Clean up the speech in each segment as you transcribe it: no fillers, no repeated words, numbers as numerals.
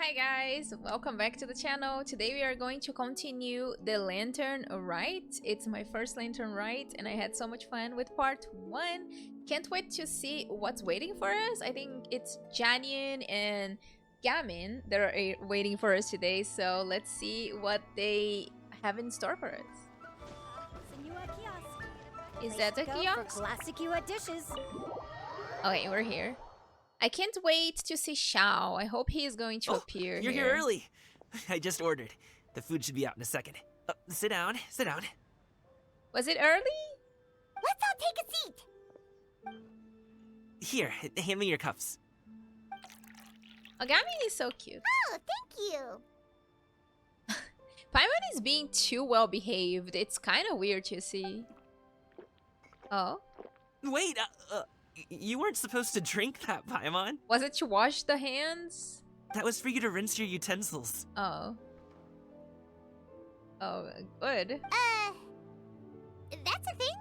Hi guys, welcome back to the channel. Today we are going to continue the lantern Rite. It's my first lantern Rite and I had so much fun with part 1. Can't wait to see what's waiting for us. I think it's Ganyu and Gamin that are waiting for us today, so let's see what they have in store for us. Is that a kiosk? Classic dishes. Okay, we're here. I can't wait to see Xiao. I hope he is going to appear You're here early. I just ordered. The food should be out in a second. Sit down, sit down. Was it early? Let's all take a seat. Here, hand me your cups. Gamin is so cute. Oh, thank you. Paimon is being too well behaved. It's kind of weird to see. Oh? Wait, you weren't supposed to drink that, Paimon. Was it to wash the hands? That was for you to rinse your utensils. Oh. Oh, good. That's a thing?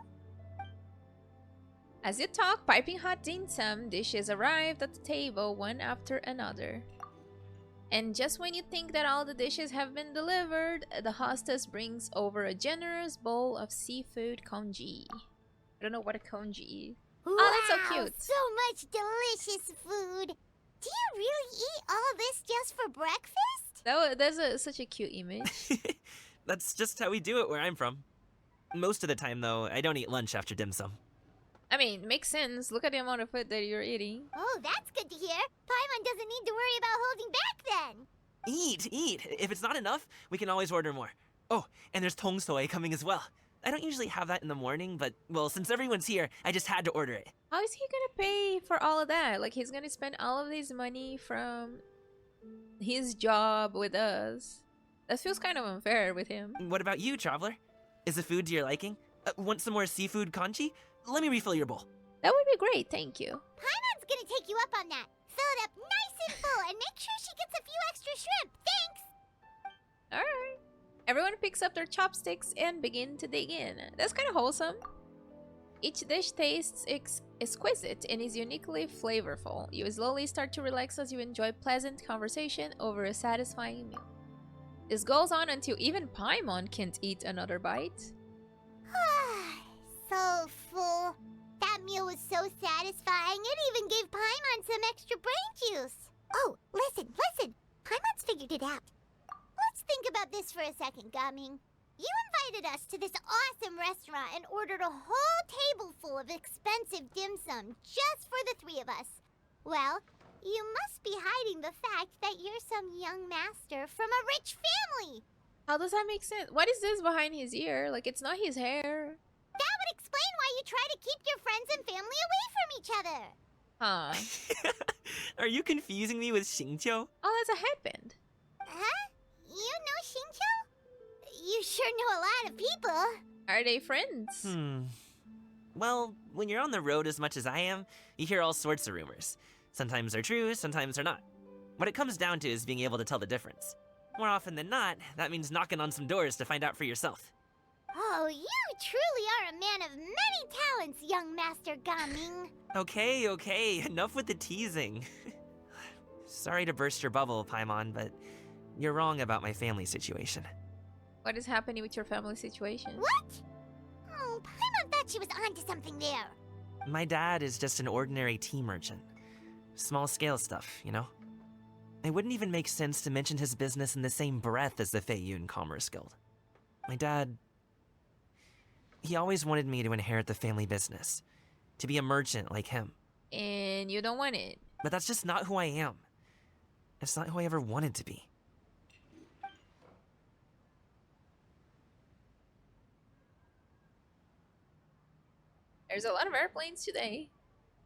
As you talk, piping hot dim sum dishes arrived at the table one after another. And just when you think that all the dishes have been delivered, the hostess brings over a generous bowl of seafood congee. I don't know what a congee is. Wow, oh, that's so cute. So much delicious food. Do you really eat all this just for breakfast? That's such a cute image. That's just how we do it where I'm from. Most of the time, though, I don't eat lunch after dim sum. I mean, makes sense. Look at the amount of food that you're eating. Oh, that's good to hear. Paimon doesn't need to worry about holding back then. Eat. If it's not enough, we can always order more. Oh, and there's tong soy coming as well. I don't usually have that in the morning, but, well, since everyone's here, I just had to order it. How is he gonna pay for all of that? Like, he's gonna spend all of this money from his job with us. That feels kind of unfair with him. What about you, traveler? Is the food to your liking? Want some more seafood congee? Let me refill your bowl. That would be great, thank you. Paimon's gonna take you up on that. Fill it up nice and full and make sure she gets a few extra shrimp. Thanks! Alright. Everyone picks up their chopsticks and begin to dig in. That's kind of wholesome. Each dish tastes exquisite and is uniquely flavorful. You slowly start to relax as you enjoy pleasant conversation over a satisfying meal. This goes on until even Paimon can't eat another bite. So full. That meal was so satisfying, it even gave Paimon some extra brain juice. Oh, listen. Paimon's figured it out. Let's think about this for a second, Gaming. You invited us to this awesome restaurant and ordered a whole table full of expensive dim sum just for the 3 of us. Well, you must be hiding the fact that you're some young master from a rich family. How does that make sense? What is this behind his ear? Like, it's not his hair. That would explain why you try to keep your friends and family away from each other. Huh. Are you confusing me with Xingqiu? Oh, that's a headband. Huh? You know Xingqiu? You sure know a lot of people. Are they friends? Well, when you're on the road as much as I am, you hear all sorts of rumors. Sometimes they're true, sometimes they're not. What it comes down to is being able to tell the difference. More often than not, that means knocking on some doors to find out for yourself. Oh, you truly are a man of many talents, young Master Gaming. Okay, enough with the teasing. Sorry to burst your bubble, Paimon, but you're wrong about my family situation. What is happening with your family situation? What? Oh, Paimon thought she was onto something there. My dad is just an ordinary tea merchant. Small-scale stuff, you know? It wouldn't even make sense to mention his business in the same breath as the Feiyun Commerce Guild. My dad... he always wanted me to inherit the family business. To be a merchant like him. And you don't want it. But that's just not who I am. It's not who I ever wanted to be. There's a lot of airplanes today.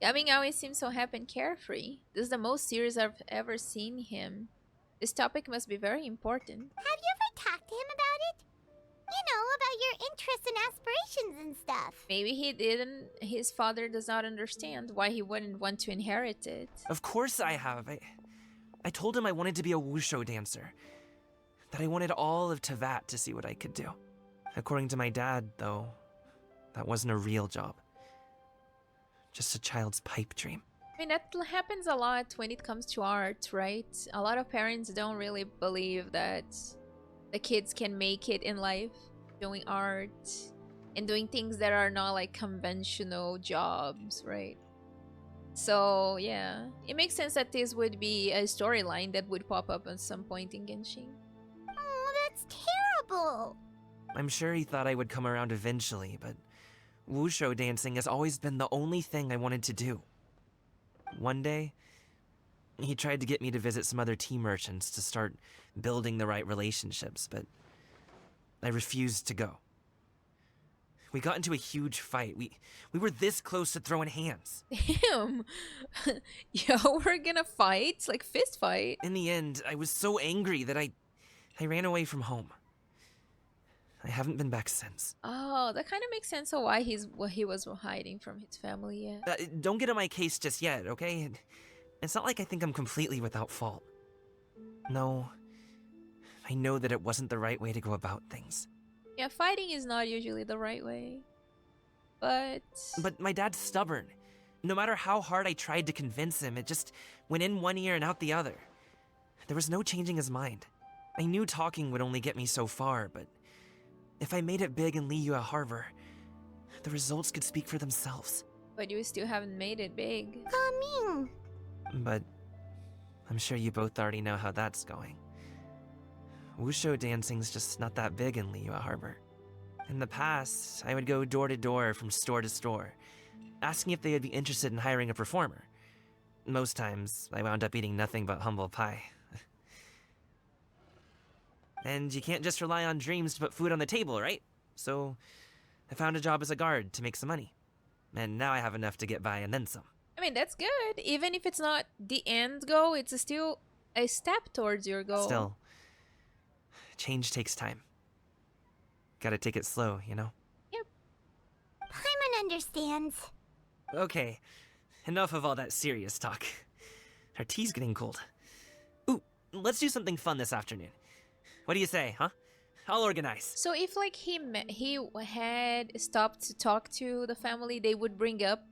Gaming always seems so happy and carefree. This is the most serious I've ever seen him. This topic must be very important. Have you ever talked to him about it? You know, about your interests and aspirations and stuff. Maybe he didn't. His father does not understand why he wouldn't want to inherit it. Of course I have. I told him I wanted to be a wushu dancer. That I wanted all of Tevat to see what I could do. According to my dad, though, that wasn't a real job. Just a child's pipe dream. I mean, that happens a lot when it comes to art, right? A lot of parents don't really believe that the kids can make it in life doing art and doing things that are not like conventional jobs, right? So, yeah, it makes sense that this would be a storyline that would pop up at some point in Genshin. Oh, that's terrible. I'm sure he thought I would come around eventually, but wushu dancing has always been the only thing I wanted to do. One day, he tried to get me to visit some other tea merchants to start building the right relationships, but I refused to go. We got into a huge fight. We were this close to throwing hands. Damn. Yo, we're gonna fight? Like fist fight? In the end, I was so angry that I ran away from home. I haven't been back since. Oh, that kind of makes sense of why he was hiding from his family, yeah. Don't get on my case just yet, okay? It's not like I think I'm completely without fault. No, I know that it wasn't the right way to go about things. Yeah, fighting is not usually the right way. But my dad's stubborn. No matter how hard I tried to convince him, it just went in one ear and out the other. There was no changing his mind. I knew talking would only get me so far, but if I made it big in Liyue Harbor, the results could speak for themselves. But you still haven't made it big. Coming. But I'm sure you both already know how that's going. Wushu dancing's just not that big in Liyue Harbor. In the past, I would go door to door from store to store, asking if they would be interested in hiring a performer. Most times, I wound up eating nothing but humble pie. And you can't just rely on dreams to put food on the table, right? So, I found a job as a guard to make some money. And now I have enough to get by and then some. I mean, that's good. Even if it's not the end goal, it's still a step towards your goal. Still, change takes time. Gotta take it slow, you know? Yep. Paimon understands. Okay, enough of all that serious talk. Our tea's getting cold. Ooh, let's do something fun this afternoon. What do you say, huh? I'll organize. So if like he had stopped to talk to the family, they would bring up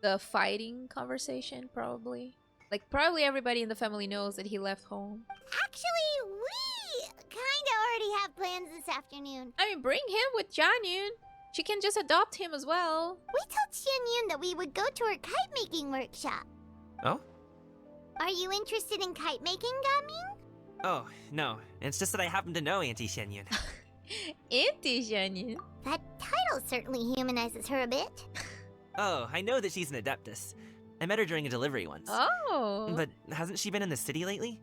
the fighting conversation, probably. Like, probably everybody in the family knows that he left home. Actually, we kinda already have plans this afternoon. I mean, bring him with Janyun. She can just adopt him as well. We told Xianyun that we would go to her kite-making workshop. Oh? Are you interested in kite-making, Gaming? Oh, no. It's just that I happen to know Auntie Shenyun. Auntie Janyun. That title certainly humanizes her a bit. Oh, I know that she's an Adeptus. I met her during a delivery once. Oh. But hasn't she been in the city lately?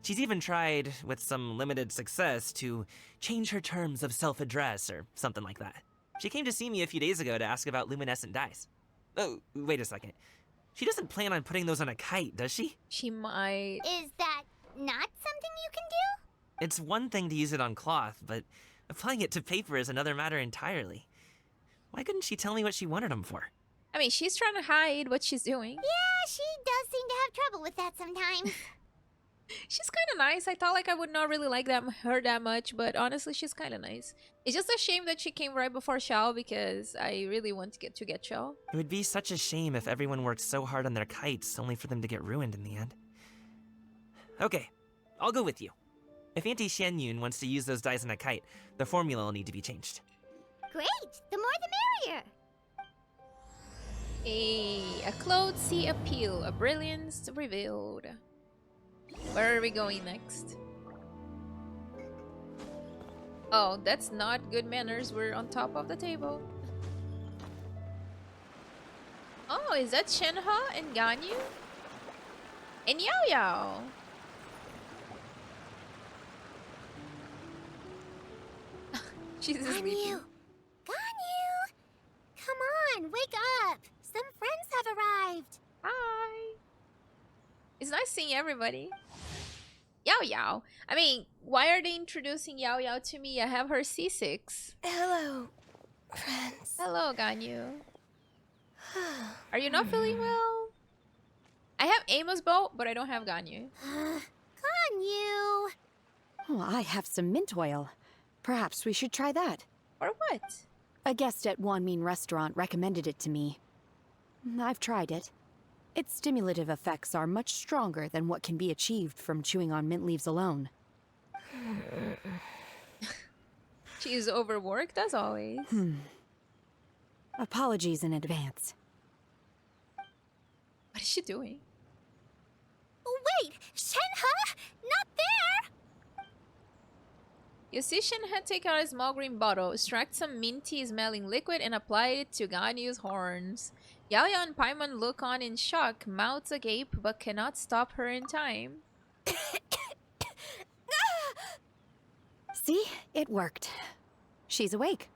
She's even tried, with some limited success, to change her terms of self-address or something like that. She came to see me a few days ago to ask about luminescent dyes. Oh, wait a second. She doesn't plan on putting those on a kite, does she? She might. Is that not something you can do? It's one thing to use it on cloth, but applying it to paper is another matter entirely. Why couldn't she tell me what she wanted them for? I mean, she's trying to hide what she's doing. Yeah, she does seem to have trouble with that sometimes. She's kind of nice. I thought like I would not really like her that much, but honestly, she's kind of nice. It's just a shame that she came right before Xiao because I really want to get Xiao. It would be such a shame if everyone worked so hard on their kites only for them to get ruined in the end. Okay, I'll go with you. If Auntie Shenyun wants to use those dyes on a kite, the formula will need to be changed. Great! The more the merrier! A clothes sea appeal, a brilliance revealed. Where are we going next? Oh, that's not good manners. We're on top of the table. Oh, is that Shenhe and Ganyu? And Yao Yao? She's sleeping. Ganyu! Ganyu! Come on, wake up! Some friends have arrived! Hi. It's nice seeing everybody. Yao Yao. I mean, why are they introducing Yao Yao to me? I have her C6. Hello, friends. Hello, Ganyu. Are you not feeling well? I have Amos bow, but I don't have Ganyu. Ganyu! Oh, I have some mint oil. Perhaps we should try that. Or what? A guest at Wanmin restaurant recommended it to me. I've tried it. Its stimulative effects are much stronger than what can be achieved from chewing on mint leaves alone. She's overworked as always. Apologies in advance. What is she doing? Wait! Shenhe! Not there! You see Shenhe take out a small green bottle, extract some minty smelling liquid and apply it to Ganyu's horns. Yao Yao and Paimon look on in shock, mouths agape, but cannot stop her in time. See? It worked. She's awake.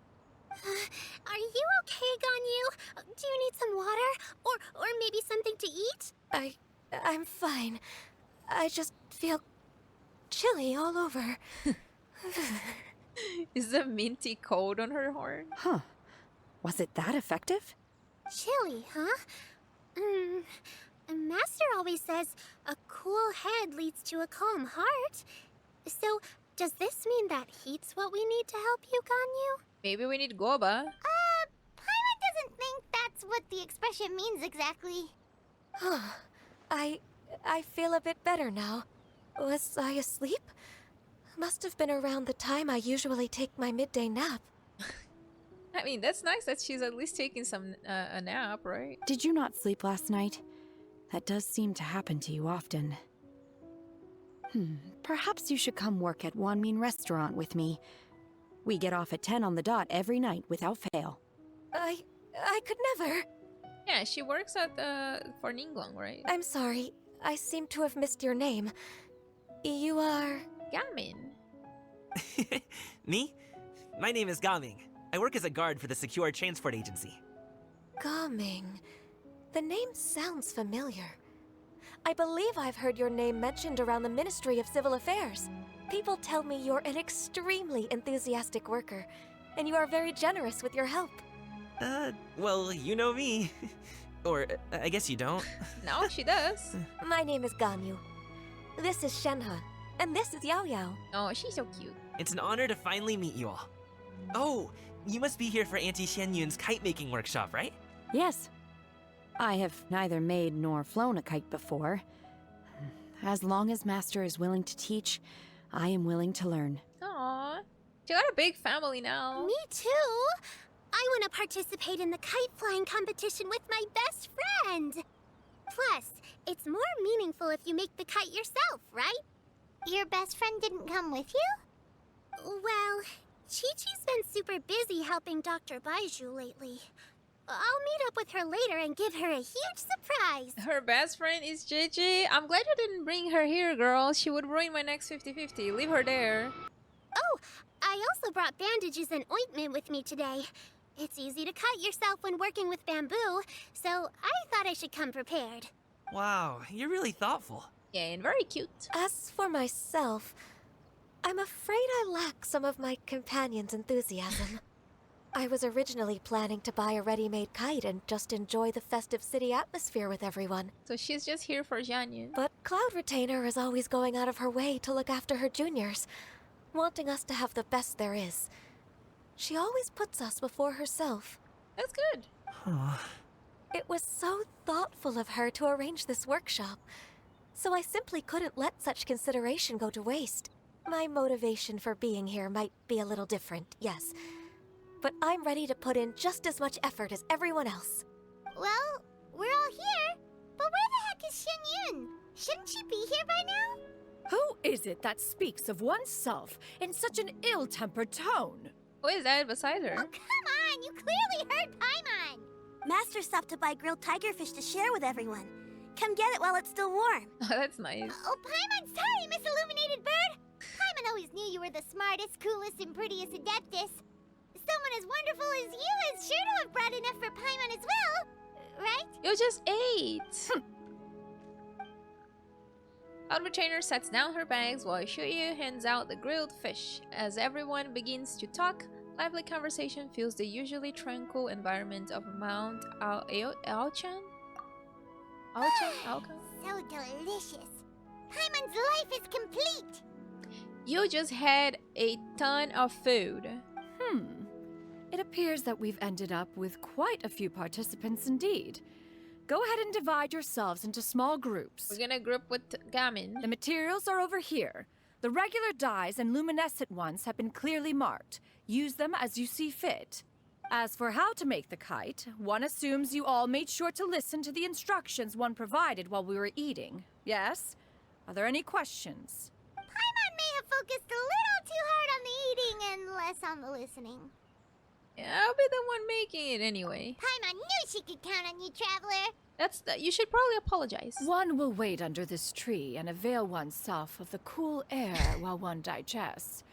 Are you okay, Ganyu? Do you need some water? Or maybe something to eat? I'm fine. I just feel chilly all over. Is the minty cold on her horn? Huh. Was it that effective? Chilly, huh? Master always says a cool head leads to a calm heart. So, does this mean that heat's what we need to help you, Ganyu? Maybe we need Goba. Paimon doesn't think that's what the expression means exactly. I feel a bit better now. Was I asleep? Must have been around the time I usually take my midday nap. I mean, that's nice that she's at least taking some a nap, right? Did you not sleep last night? That does seem to happen to you often. Perhaps you should come work at Wanmin Restaurant with me. We get off at 10 on the dot every night without fail. I could never. Yeah, she works at for Ningguang, right? I'm sorry. I seem to have missed your name. You are... Gamin. Me? My name is Gaming. I work as a guard for the Secure Transport Agency. Gaming. The name sounds familiar. I believe I've heard your name mentioned around the Ministry of Civil Affairs. People tell me you're an extremely enthusiastic worker, and you are very generous with your help. Well, you know me. Or, I guess you don't. No, she does. My name is Ganyu. This is Shenhe, and this is Yao Yao. Oh, she's so cute. It's an honor to finally meet you all. Oh, you must be here for Auntie Xianyun's kite-making workshop, right? Yes. I have neither made nor flown a kite before. As long as Master is willing to teach, I am willing to learn. Aww. She got a big family now. Me too! I want to participate in the kite flying competition with my best friend! Plus, it's more meaningful if you make the kite yourself, right? Your best friend didn't come with you? Well, Chi-Chi's been super busy helping Dr. Baiju lately. I'll meet up with her later and give her a huge surprise. Her best friend is Gigi. I'm glad you didn't bring her here, girl. She would ruin my next 50-50. Leave her there. Oh, I also brought bandages and ointment with me today. It's easy to cut yourself when working with bamboo, so I thought I should come prepared. Wow, you're really thoughtful. Yeah, and very cute. As for myself, I'm afraid I lack some of my companion's enthusiasm. I was originally planning to buy a ready-made kite and just enjoy the festive city atmosphere with everyone. So she's just here for Jianyun. But Cloud Retainer is always going out of her way to look after her juniors, wanting us to have the best there is. She always puts us before herself. That's good. It was so thoughtful of her to arrange this workshop, so I simply couldn't let such consideration go to waste. My motivation for being here might be a little different, yes, but I'm ready to put in just as much effort as everyone else. Well, we're all here, but where the heck is Shenyun? Shouldn't she be here by now? Who is it that speaks of oneself in such an ill-tempered tone? Who is that beside her? Oh, come on! You clearly heard Paimon! Master stopped to buy grilled tigerfish to share with everyone. Come get it while it's still warm. Oh, that's nice. Oh, Paimon, sorry, Miss Illuminated Bird! Paimon always knew you were the smartest, coolest, and prettiest Adeptus. Someone as wonderful as you is sure to have brought enough for Paimon as well, right? You just ate. Cloud Retainer sets down her bags while Shuyu hands out the grilled fish. As everyone begins to talk, lively conversation fills the usually tranquil environment of Mount Aochan? Aochan? So delicious. Paimon's life is complete. You just had a ton of food. It appears that we've ended up with quite a few participants indeed. go ahead and divide yourselves into small groups. We're gonna group with Gamin. The materials are over here. The regular dyes and luminescent ones have been clearly marked. Use them as you see fit. As for how to make the kite, one assumes you all made sure to listen to the instructions one provided while we were eating. Yes? Are there any questions? Paimon may have focused a little too hard on the eating and less on the listening. Yeah, I'll be the one making it anyway. Paimon knew she could count on you, Traveler. You should probably apologize. One will wait under this tree and avail oneself of the cool air while one digests.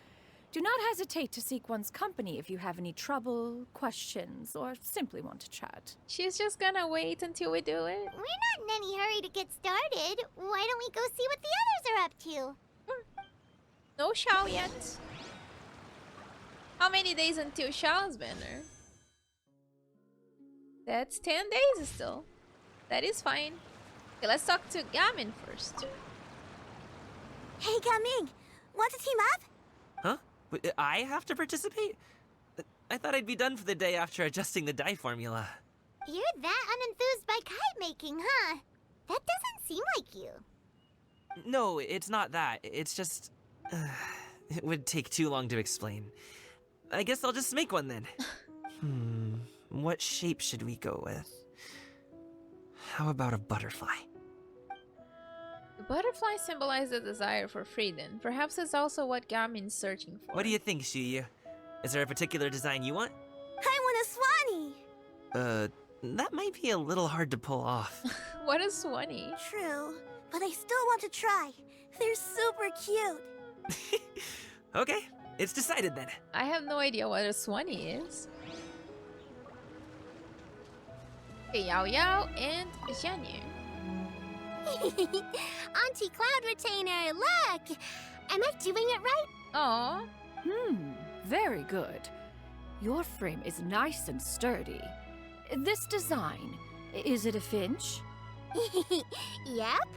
Do not hesitate to seek one's company if you have any trouble, questions, or simply want to chat. She's just gonna wait until we do it. We're not in any hurry to get started. Why don't we go see what the others are up to? No Shao yet. How many days until Shao's banner? That's 10 days still. That is fine. Okay, let's talk to Gamin first. Hey, Gaming, want to team up? Huh? I have to participate? I thought I'd be done for the day after adjusting the dye formula. You're that unenthused by kite making, huh? That doesn't seem like you. No, it's not that. It's just... it would take too long to explain. I guess I'll just make one then. What shape should we go with? How about a butterfly? The butterfly symbolizes the desire for freedom. Perhaps it's also what Gamin's searching for. What do you think, Shuyu? Is there a particular design you want? I want a swanee. That might be a little hard to pull off. What is Swanee? True, but I still want to try. They're super cute. Okay, it's decided then. I have no idea what a Swanee is. Okay, Yao Yao and Zhanye. Auntie Cloud Retainer, look! Am I doing it right? Aw. Very good. Your frame is nice and sturdy. This design, is it a finch? Yep.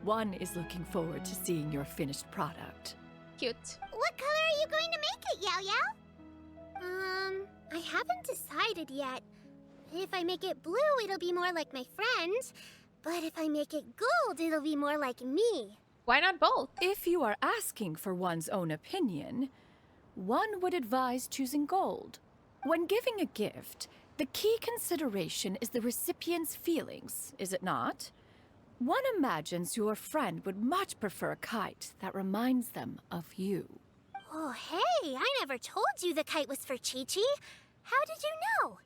One is looking forward to seeing your finished product. Cute. What color are you going to make it, Yao Yao? I haven't decided yet. If I make it blue, it'll be more like my friend. But if I make it gold, it'll be more like me. Why not both? If you are asking for one's own opinion, one would advise choosing gold. When giving a gift, the key consideration is the recipient's feelings, is it not? One imagines your friend would much prefer a kite that reminds them of you. Oh, hey, I never told you the kite was for Chi-Chi. How did you know?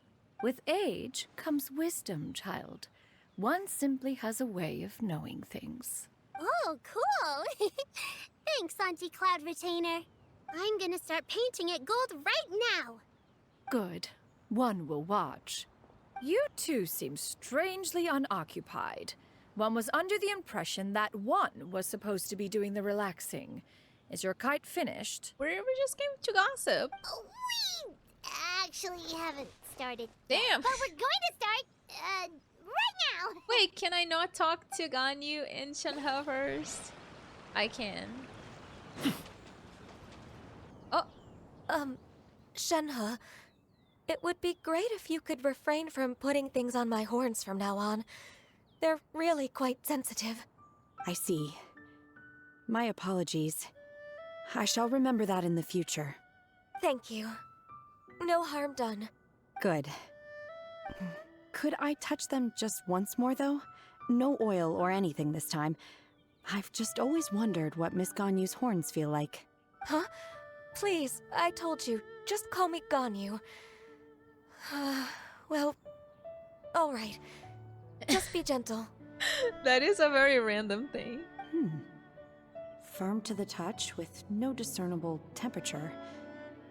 With age comes wisdom, child. One simply has a way of knowing things. Oh, cool. Thanks, Auntie Cloud Retainer. I'm gonna start painting it gold right now. Good. One will watch. You two seem strangely unoccupied. One was under the impression that one was supposed to be doing the relaxing. Is your kite finished? We just came to gossip. Oh, we actually haven't started. Damn. But we're going to start, right now. Wait, can I not talk to Ganyu and Shenhe first? I can. Oh. Shenhe, it would be great if you could refrain from putting things on my horns from now on. They're really quite sensitive. I see. My apologies. I shall remember that in the future. Thank you. No harm done. Good. Could I touch them just once more, though? No oil or anything this time. I've just always wondered what Miss Ganyu's horns feel like. Huh? Please, I told you. Just call me Ganyu. Well, all right. Just be gentle. That is a very random thing. Firm to the touch with no discernible temperature.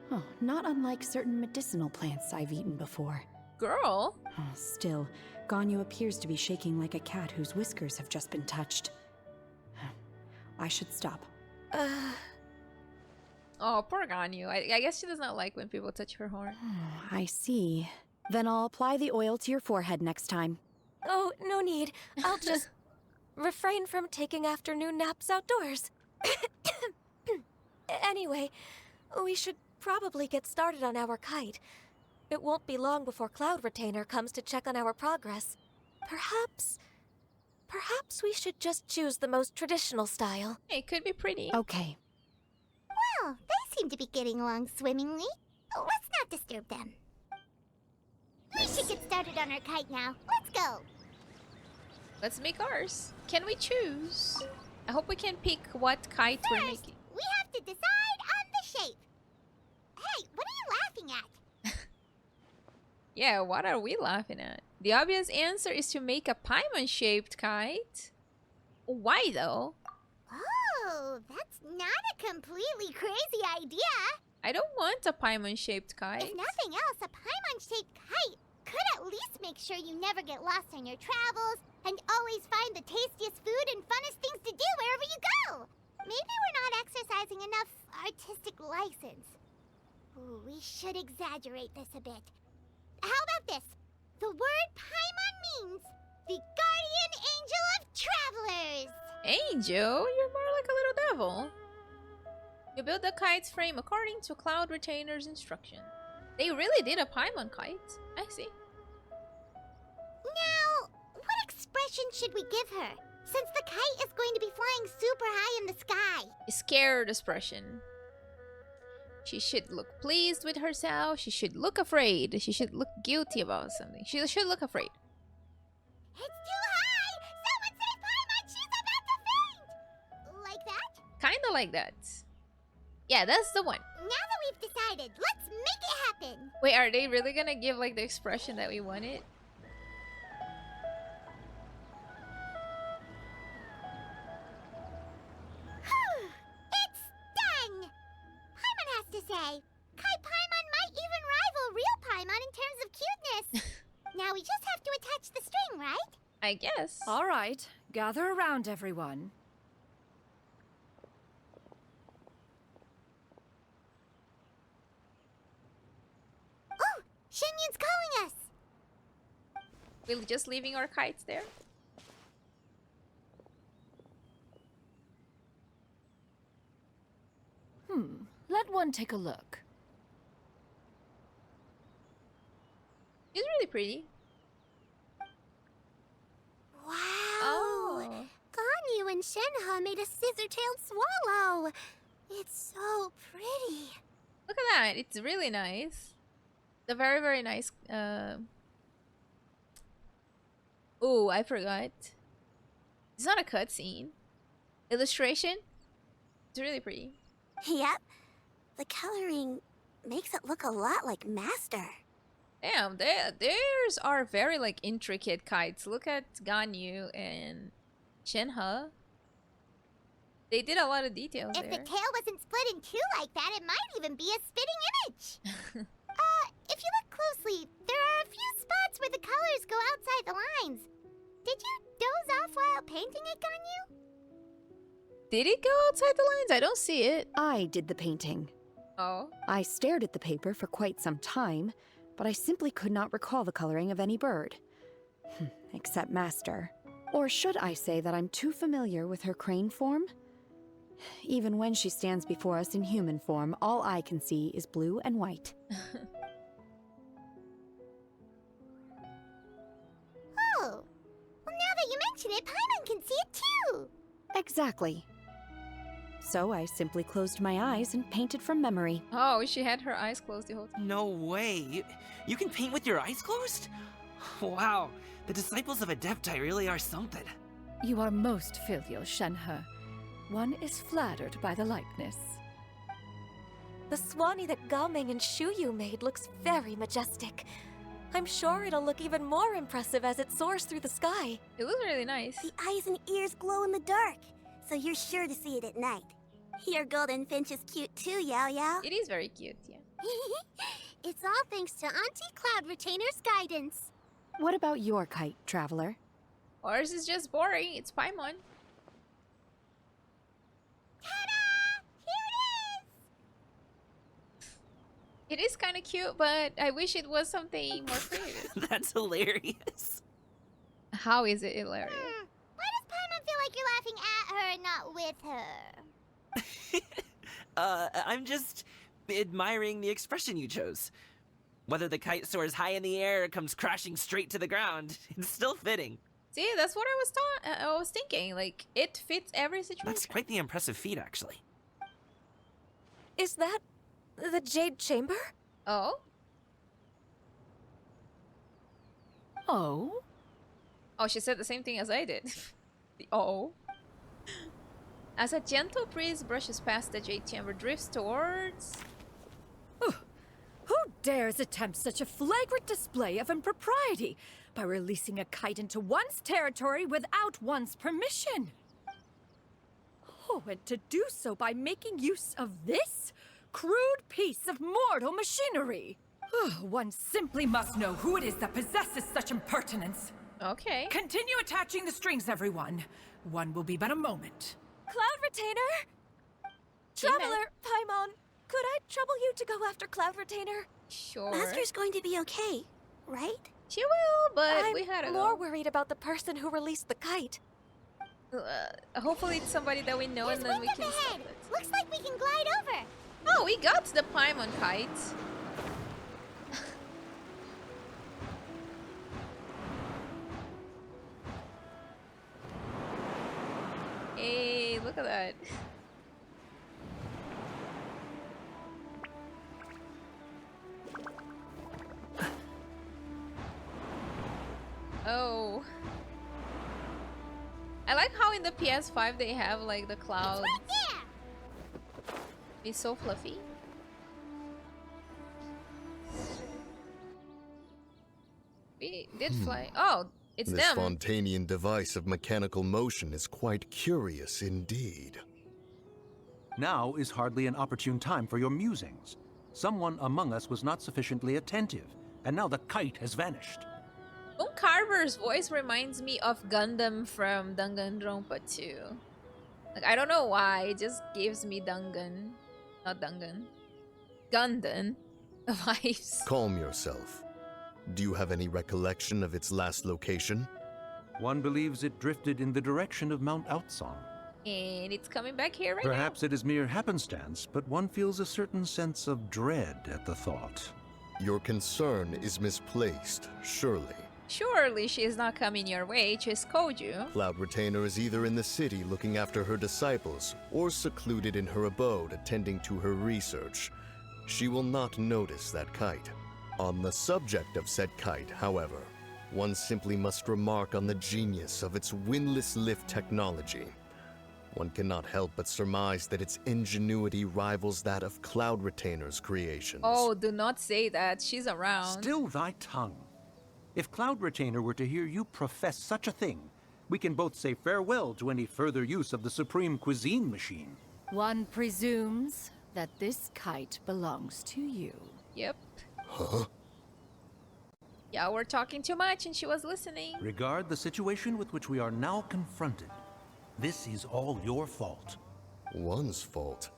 Oh, not unlike certain medicinal plants I've eaten before. Girl. Oh, still, Ganyu appears to be shaking like a cat whose whiskers have just been touched. I should stop. Oh, poor Ganyu. I guess she does not like when people touch her horn. I see. Then I'll apply the oil to your forehead next time. Oh, no need. I'll just refrain from taking afternoon naps outdoors. Anyway, we should probably get started on our kite. It won't be long before Cloud Retainer comes to check on our progress. Perhaps we should just choose the most traditional style. It could be pretty. Okay. Well, they seem to be getting along swimmingly. Oh, let's not disturb them. We should get started on our kite now. Let's go. Let's make ours. Can we choose? I hope we can pick what kite we're First, making. we have to decide on the shape. Hey, what are you laughing at? Yeah, what are we laughing at? The obvious answer is to make a paimon-shaped kite. Why though? Oh, that's not a completely crazy idea. I don't want a paimon-shaped kite. If nothing else, a paimon-shaped kite could at least make sure you never get lost on your travels and always find the tastiest food and funnest things to do wherever you go. Maybe we're not exercising enough artistic license. Ooh, we should exaggerate this a bit. How about this? The word paimon means the guardian angel of travelers. Angel? You're more like a little devil. You build the kite's frame according to Cloud Retainer's instruction. They really did a paimon kite. I see. Now, what expression should we give her? Since the kite is going to be flying super high in the sky. Scared expression. She should look pleased with herself. She should look afraid. She should look guilty about something. She should look afraid. It's too high! Someone save Paimon! She's about to faint! Like that? Kinda like that. Yeah, that's the one. Now that we've decided, let's make it happen! Wait, are they really gonna give like the expression that we wanted? It's done! Paimon has to say, Kai Paimon might even rival real Paimon in terms of cuteness. Now we just have to attach the string, right? I guess. All right, gather around, everyone. Oh, Shenyun's calling us! We're just leaving our kites there. Let one take a look. She's really pretty. Wow! Oh. Ganyu and Shenhe made a scissor-tailed swallow! It's so pretty. Look at that. It's really nice. It's a very, very nice. Oh, I forgot. It's not a cutscene. Illustration. It's really pretty. Yep. The coloring makes it look a lot like Master. Damn, theirs are very like intricate kites. Look at Ganyu and Shenhe. They did a lot of details If there. the tail wasn't split in two like that, it might even be a spitting image. If you look closely, there are a few spots where the colors go outside the lines. Did you doze off while painting it, Ganyu? Did it go outside the lines? I don't see it. I did the painting. Oh. I stared at the paper for quite some time, but I simply could not recall the coloring of any bird. Except Master. Or should I say that I'm too familiar with her crane form? Even when she stands before us in human form, all I can see is blue and white. Oh. Well, now that you mention it, Paimon can see it too. Exactly. So I simply closed my eyes and painted from memory. Oh, she had her eyes closed the whole time. No way. You can paint with your eyes closed? Wow. The disciples of Adeptal really are something. You are most filial, Shenhe. One is flattered by the likeness. The Swanee that Gaming and Shuyu made looks very majestic. I'm sure it'll look even more impressive as it soars through the sky. It looks really nice. The eyes and ears glow in the dark, so you're sure to see it at night. Your golden finch is cute too, Yao Yao. It is very cute, yeah. It's all thanks to Auntie Cloud Retainer's guidance. What about your kite, traveler? Ours is just boring. It's Paimon. Ta-da! Here it is! It is kind of cute, but I wish it was something more creative. That's hilarious. How is it hilarious? Why does Paimon feel like you're laughing at her and not with her? I'm just admiring the expression you chose. Whether the kite soars high in the air or comes crashing straight to the ground, it's still fitting. See, that's what I was thinking. Like, it fits every situation. That's quite the impressive feat, actually. Is that the Jade Chamber? Oh? Oh? Oh, she said the same thing as I did. The oh. As a gentle breeze brushes past the jade chamber, drifts towards... Who dares attempt such a flagrant display of impropriety by releasing a kite into one's territory without one's permission? Oh, and to do so by making use of this crude piece of mortal machinery. One simply must know who it is that possesses such impertinence. Okay. Continue attaching the strings, everyone. One will be but a moment. Cloud Retainer! Traveler, Paimon, could I trouble you to go after Cloud Retainer? Sure. Master's going to be okay, right? She will, but I'm we had to more go. worried about the person who released the kite. Hopefully it's somebody that we know There's and then we wind can up stop ahead. it. Looks like we can glide over. Oh, we got the Paimon kite. Hey, look at that. Oh. I like how in the PS5 they have like the clouds. Right there. It's so fluffy. We did fly. Oh, it's This them. Fontanian device of mechanical motion is quite curious indeed. Now is hardly an opportune time for your musings. Someone among us was not sufficiently attentive, and now the kite has vanished. Boom Carver's voice reminds me of Gundam from Danganronpa 2. Like, I don't know why, it just gives me Dangan. Not Dangan. Gundam vibes. Calm yourself. Do you have any recollection of its last location? One believes it drifted in the direction of Mount Outsong. And it's coming back here right Perhaps it is mere happenstance, but one feels a certain sense of dread at the thought. Your concern is misplaced, surely. now. Surely she is not coming your way to scold you. Cloud Retainer is either in the city looking after her disciples, or secluded in her abode attending to her research. She will not notice that kite. On the subject of said kite, however, one simply must remark on the genius of its windless lift technology. One cannot help but surmise that its ingenuity rivals that of Cloud Retainer's creations. Oh, do not say that. She's around. Still thy tongue. If Cloud Retainer were to hear you profess such a thing, we can both say farewell to any further use of the Supreme Cuisine Machine. One presumes that this kite belongs to you. Yep. Huh? Yeah, we're talking too much and she was listening. Regard the situation with which we are now confronted. This is all your fault. One's fault.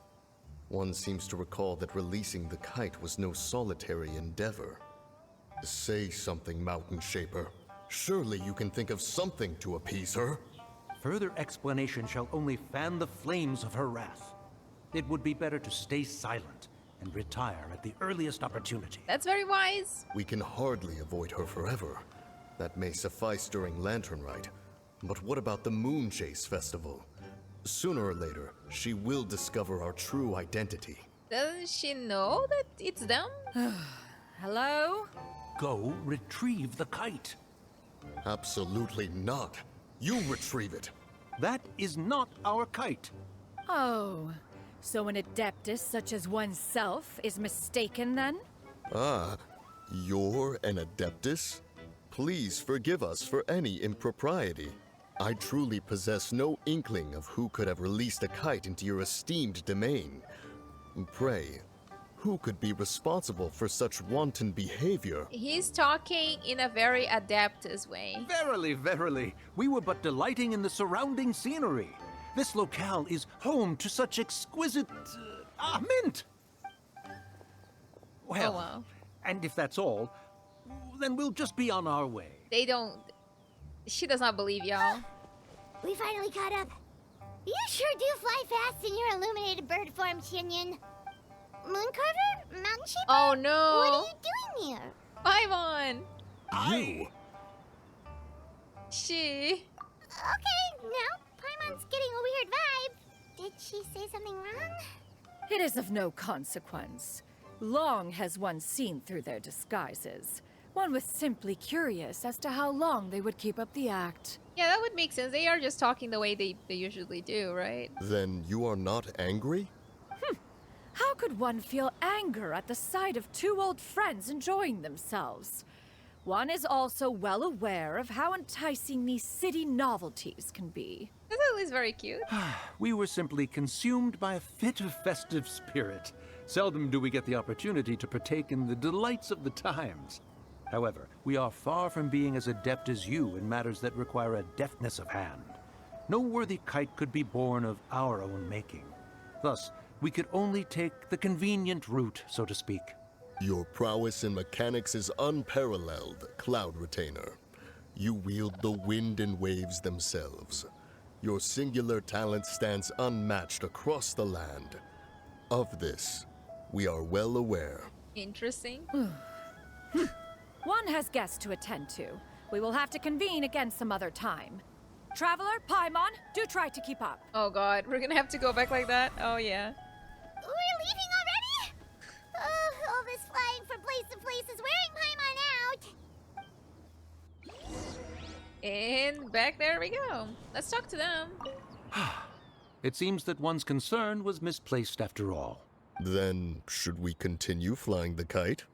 One seems to recall that releasing the kite was no solitary endeavor. Say something, Mountain Shaper. Surely you can think of something to appease her. Further explanation shall only fan the flames of her wrath. It would be better to stay silent and retire at the earliest opportunity. That's very wise. We can hardly avoid her forever. That may suffice during Lantern Rite. But what about the Moon Chase Festival? Sooner or later, she will discover our true identity. Doesn't she know that it's them? Hello? Go retrieve the kite. Absolutely not. You retrieve it. That is not our kite. Oh, so an adeptus such as oneself is mistaken then? Ah, you're an Adeptus? Please forgive us for any impropriety. I truly possess no inkling of who could have released a kite into your esteemed domain. Pray, who could be responsible for such wanton behavior? He's talking in a very Adeptus way. Verily, verily, we were but delighting in the surrounding scenery. This locale is home to such exquisite... mint! Well, Oh, wow. and if that's all, then we'll just be on our way. They don't... She does not believe y'all. We finally caught up. You sure do fly fast in your illuminated bird form, Shinyan. Mooncarver? Mountain Sheep? Oh What no! are you doing here? Paimon! You! She. Okay, now Paimon's getting a weird vibe. Did she say something wrong? It is of no consequence. Long has one seen through their disguises. One was simply curious as to how long they would keep up the act. Yeah, that would make sense. They are just talking the way they usually do, right? Then you are not angry? How could one feel anger at the sight of two old friends enjoying themselves? One is also well aware of how enticing these city novelties can be. That's at least very cute. We were simply consumed by a fit of festive spirit. Seldom do we get the opportunity to partake in the delights of the times. However, we are far from being as adept as you in matters that require a deftness of hand. No worthy kite could be born of our own making. Thus, we could only take the convenient route, so to speak. Your prowess in mechanics is unparalleled, Cloud Retainer. You wield the wind and waves themselves. Your singular talent stands unmatched across the land. Of this, we are well aware. Interesting. One has guests to attend to. We will have to convene again some other time. Traveler, Paimon, do try to keep up. Oh god, we're gonna have to go back like that? Oh yeah. We're leaving already? All this flying from place to place is wearing Paimon out. And back there we go. Let's talk to them. It seems that one's concern was misplaced after all. Then, should we continue flying the kite?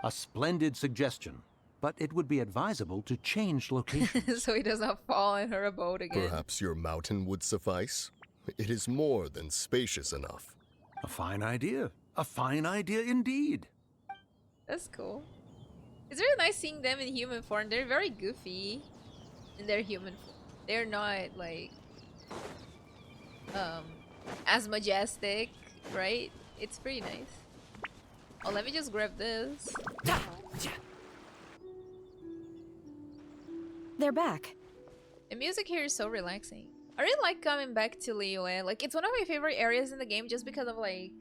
A splendid suggestion, but it would be advisable to change location. So he does not fall in her abode again. Perhaps your mountain would suffice? It is more than spacious enough. A fine idea. A fine idea indeed. That's cool. It's really nice seeing them in human form. They're very goofy in their human form. They're not like as majestic, right? It's pretty nice. Oh, let me just grab this. They're back. The music here is so relaxing. I really like coming back to Liyue. Like, it's one of my favorite areas in the game just because of, like...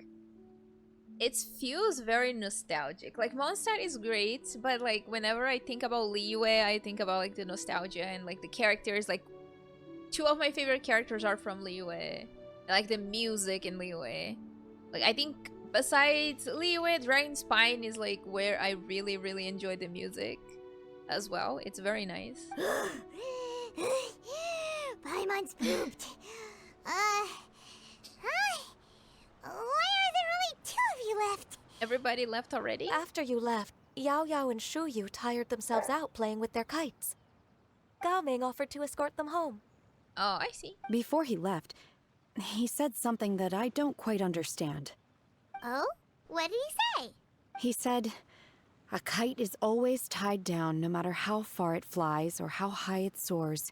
It feels very nostalgic. Like, Mondstadt is great, but, like, whenever I think about Liyue, I think about, like, the nostalgia and, like, the characters. Like, two of my favorite characters are from Liyue. I like the music in Liyue. Like, I think besides Liyue, Dragon Spine is, like, where I really, really enjoy the music as well. It's very nice. Paimon's pooped. Hi. Why are there only two of you left? Everybody left already? After you left, Yao Yao and Shu Yu tired themselves out playing with their kites. Gao Ming offered to escort them home. Oh, I see. Before he left, he said something that I don't quite understand. Oh? What did he say? He said, a kite is always tied down no matter how far it flies or how high it soars.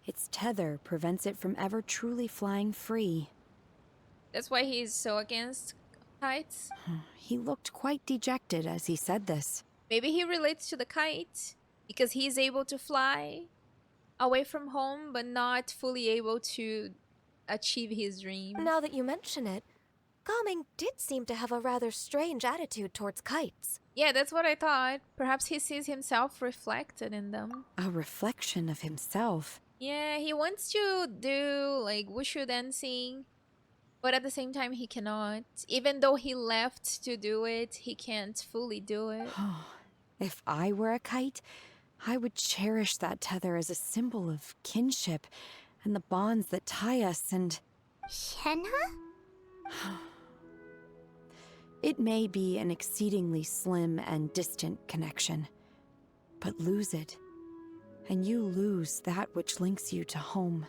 Its tether prevents it from ever truly flying free. That's why he's so against kites. He looked quite dejected as he said this. Maybe he relates to the kite because he's able to fly away from home but not fully able to achieve his dream. Now that you mention it, Gao Ming did seem to have a rather strange attitude towards kites. Yeah, that's what I thought. Perhaps he sees himself reflected in them. A reflection of himself. Yeah, he wants to do like wushu dancing, but at the same time he cannot. Even though he left to do it, he can't fully do it. If I were a kite, I would cherish that tether as a symbol of kinship and the bonds that tie us and... Shenhe? It may be an exceedingly slim and distant connection, but lose it, and you lose that which links you to home.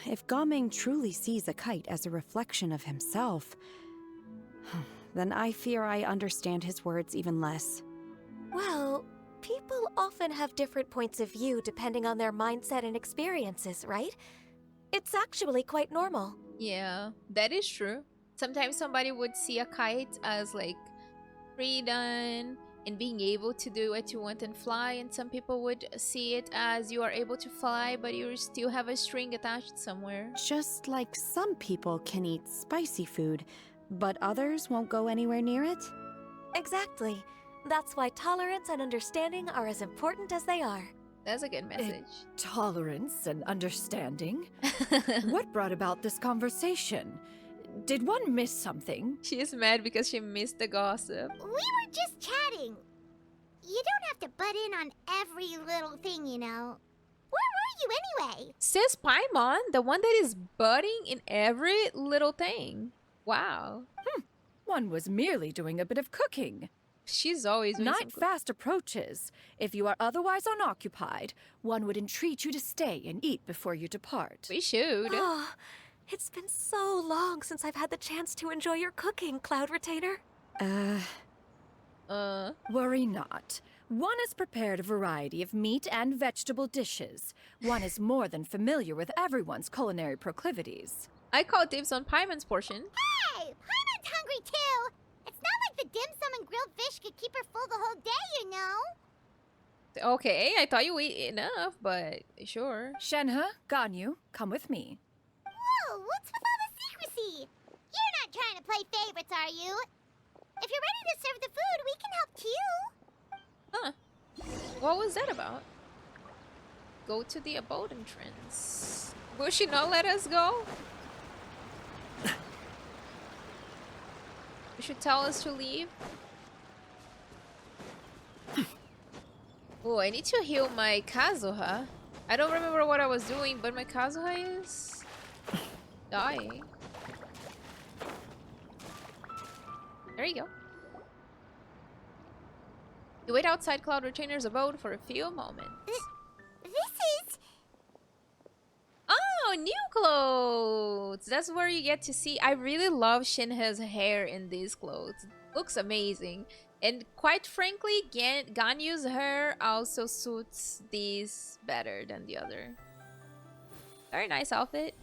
If Gao Ming truly sees a kite as a reflection of himself, then I fear I understand his words even less. Well, people often have different points of view depending on their mindset and experiences, right? It's actually quite normal. Yeah, that is true. Sometimes somebody would see a kite as like freedom and being able to do what you want and fly, and some people would see it as you are able to fly but you still have a string attached somewhere. Just like some people can eat spicy food, But others won't go anywhere near it? Exactly. That's why tolerance and understanding are as important as they are. That's a good message. Tolerance and understanding? What brought about this conversation? Did one miss something? She is mad because she missed the gossip. We were just chatting. You don't have to butt in on every little thing, you know. Where were you anyway? Says Paimon, the one that is butting in every little thing. Wow. One was merely doing a bit of cooking. She's always doing Night fast approaches. If you are otherwise unoccupied, one would entreat you to stay and eat before you depart. We should. Oh, it's been so long since I've had the chance to enjoy your cooking, Cloud Retainer. Worry not. One has prepared a variety of meat and vegetable dishes. One is more than familiar with everyone's culinary proclivities. I call dibs on Paimon's portion. Hey, Paimon's hungry too. It's not like the dim sum and grilled fish could keep her full the whole day, you know. Okay, I thought you ate enough, but sure. Shenhe, Ganyu, come with me. Whoa, what's with all the secrecy? You're not trying to play favorites, are you? If you're ready to serve the food, we can help too. Huh. What was that about? Go to the abode entrance. Will she not let us go? You should tell us to leave. Oh, I need to heal my Kazuha. I don't remember what I was doing, but my Kazuha is dying. There you go. You wait outside Cloud Retainer's abode for a few moments. This is... Oh, new clothes! That's where you get to see. I really love Shinhe's hair in these clothes. Looks amazing. And quite frankly, Ganyu's hair also suits these better than the other. Very nice outfit.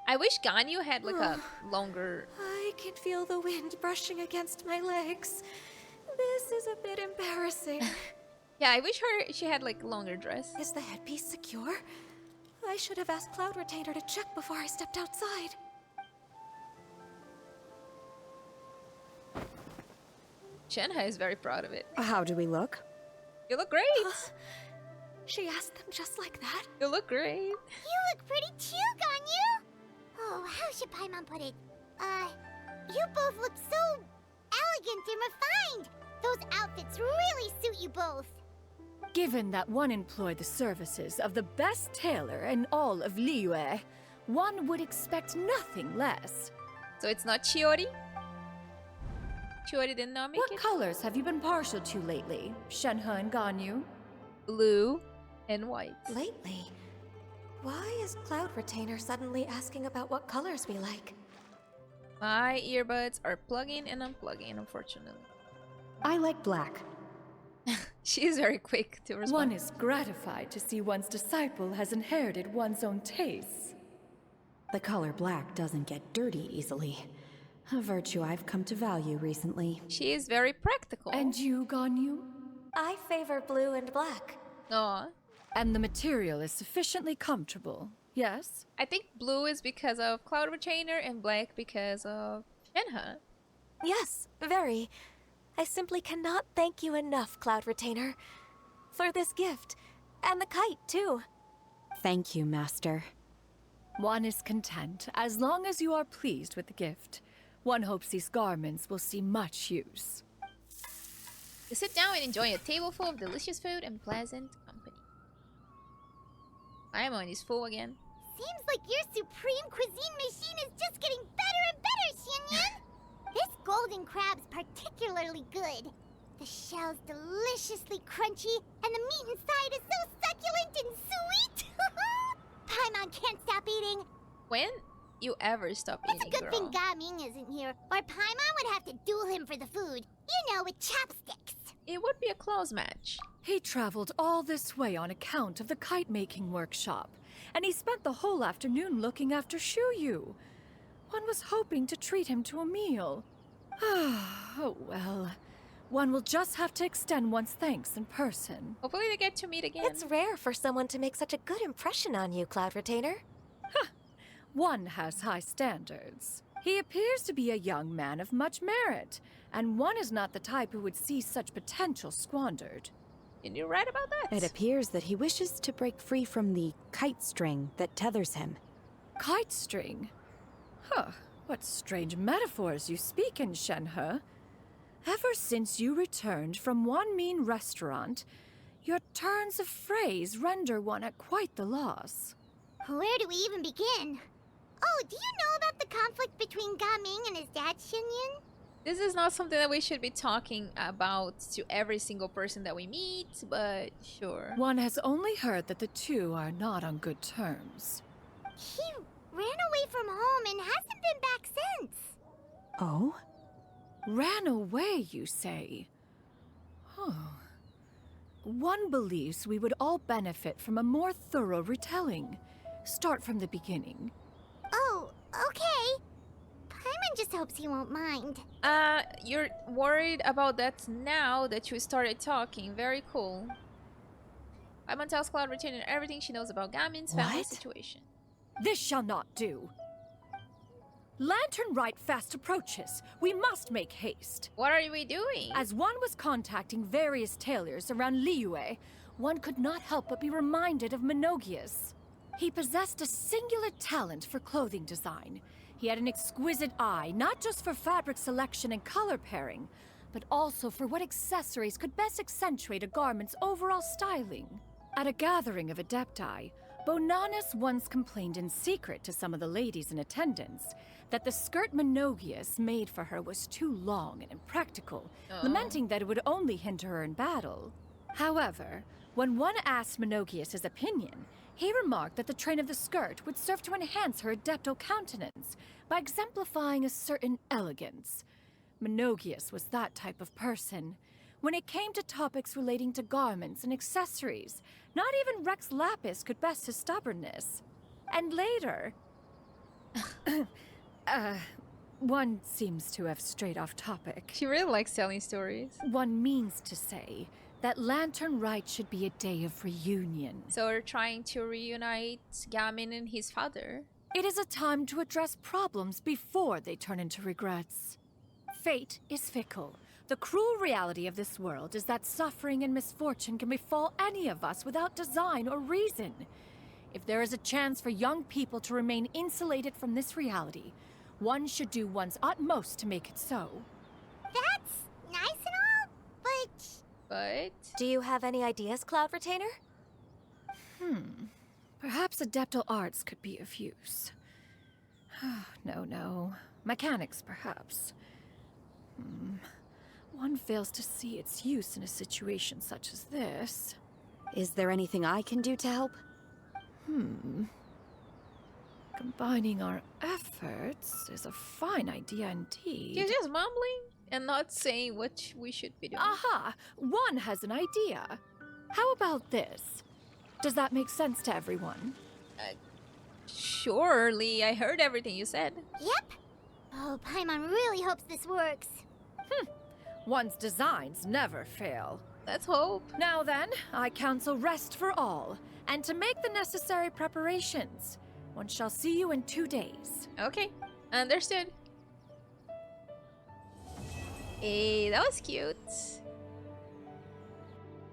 I wish Ganyu had like a longer... I can feel the wind brushing against my legs. This is a bit embarrassing. Yeah, I wish she had like longer dress. Is the headpiece secure? I should have asked Cloud Retainer to check before I stepped outside. Shenhe is very proud of it. How do we look? You look great! She asked them just like that? You look great! You look pretty too, Ganyu! Oh, how should Paimon put it? You both look so elegant and refined! Those outfits really suit you both! Given that one employed the services of the best tailor in all of Liyue, one would expect nothing less. So it's not Chiori? Chiori did not make What it? colors have you been partial to lately, Shenhe and Ganyu? Blue and white. Lately? Why is Cloud Retainer suddenly asking about what colors we like? My earbuds are plugging and unplugging, unfortunately. I like black. She is very quick to respond. One is gratified to see one's disciple has inherited one's own tastes. The color black doesn't get dirty easily. A virtue I've come to value recently. She is very practical. And you, Ganyu? I favor blue and black. Aw. And the material is sufficiently comfortable, yes? I think blue is because of Cloud Retainer and black because of Shenhe. Yes, very. I simply cannot thank you enough, Cloud Retainer, for this gift. And the kite, too. Thank you, Master. One is content, as long as you are pleased with the gift. One hopes these garments will see much use. You sit down and enjoy a table full of delicious food and pleasant company. Paimon is full again. Seems like your supreme cuisine machine is just getting better and better, Shinyan! This golden crab's particularly good. The shell's deliciously crunchy, and the meat inside is so succulent and sweet! Paimon can't stop eating. When you ever stop It's a eating, good girl? thing Gaming isn't here, or Paimon would have to duel him for the food. You know, with chopsticks. It would be a close match. He traveled all this way on account of the kite-making workshop, and he spent the whole afternoon looking after Shuyu. One was hoping to treat him to a meal. Oh well. One will just have to extend one's thanks in person. Hopefully they get to meet again. It's rare for someone to make such a good impression on you, Cloud Retainer. One has high standards. He appears to be a young man of much merit, and one is not the type who would see such potential squandered. And you're right about that. It appears that he wishes to break free from the kite string that tethers him. Kite string? Huh, what strange metaphors you speak in, Shenhe. Ever since you returned from one mean restaurant, your turns of phrase render one at quite the loss. Where do we even begin? Oh, do you know about the conflict between Gaming and his dad, Xinyan? This is not something that we should be talking about to every single person that we meet, but sure. One has only heard that the two are not on good terms. He ran away from home and hasn't been back since. Oh? Ran away, you say? Oh. One believes we would all benefit from a more thorough retelling. Start from the beginning. Oh, okay. Paimon just hopes he won't mind. You're worried about that now that you started talking. Very cool. Paimon tells Cloud retaining everything she knows about Gamin's family What? situation. This shall not do. Lantern Rite fast approaches. We must make haste. What are we doing? As one was contacting various tailors around Liyue, one could not help but be reminded of Menogius. He possessed a singular talent for clothing design. He had an exquisite eye, not just for fabric selection and color pairing, but also for what accessories could best accentuate a garment's overall styling. At a gathering of Adepti, Bonanis once complained in secret to some of the ladies in attendance that the skirt Menogius made for her was too long and impractical, lamenting that it would only hinder her in battle. However, when one asked Menogius his opinion, he remarked that the train of the skirt would serve to enhance her adeptal countenance by exemplifying a certain elegance. Menogius was that type of person. When it came to topics relating to garments and accessories, not even Rex Lapis could best his stubbornness. And later... one seems to have strayed off topic. She really likes telling stories. One means to say that Lantern Rite should be a day of reunion. So we're trying to reunite Gamin and his father. It is a time to address problems before they turn into regrets. Fate is fickle. The cruel reality of this world is that suffering and misfortune can befall any of us without design or reason. If there is a chance for young people to remain insulated from this reality, one should do one's utmost to make it so. That's nice and all, But... Do you have any ideas, Cloud Retainer? Perhaps adeptal arts could be of use. No. Mechanics, perhaps. One fails to see its use in a situation such as this. Is there anything I can do to help? Combining our efforts is a fine idea indeed. You're just mumbling and not saying what we should be doing. Aha! One has an idea. How about this? Does that make sense to everyone? Surely, I heard everything you said. yep. Oh, Paimon really hopes this works. One's designs never fail. Let's hope. Now then, I counsel rest for all, and to make the necessary preparations. One shall see you in 2 days. Okay, understood. Hey, that was cute.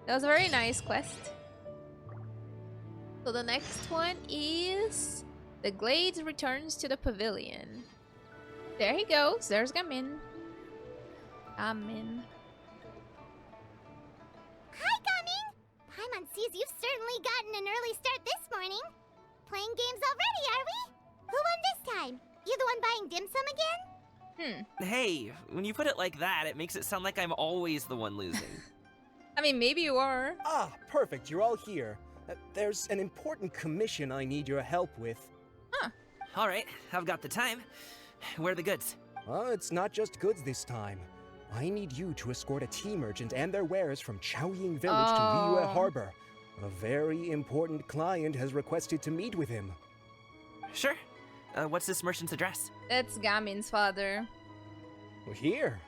That was a very nice quest. So the next one is... The Glade returns to the pavilion. There he goes. There's Gamin. Gamin. Hi, Gaming! Paimon sees you've certainly gotten an early start this morning. Playing games already, are we? Who won this time? You the one buying dim sum again? Hey, when you put it like that, it makes it sound like I'm always the one losing. I mean, maybe you are. Ah, perfect, you're all here. There's an important commission I need your help with. All right, I've got the time. Where are the goods? It's not just goods this time. I need you to escort a tea merchant and their wares from Chaoying Village to Liyue Harbor. A very important client has requested to meet with him. Sure. What's this merchant's address? That's Gamin's father. Here.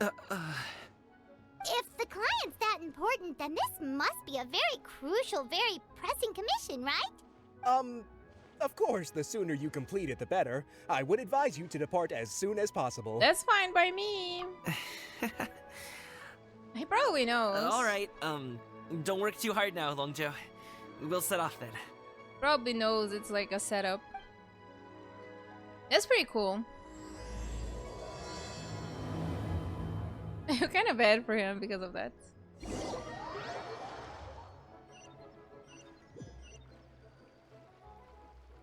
If the client's that important, then this must be a very crucial, very pressing commission, right? Of course, the sooner you complete it, the better. I would advise you to depart as soon as possible. That's fine by me. He probably knows. Alright, don't work too hard now, Longjo. We'll set off then. Probably knows it's like a setup. That's pretty cool. I feel kind of bad for him because of that.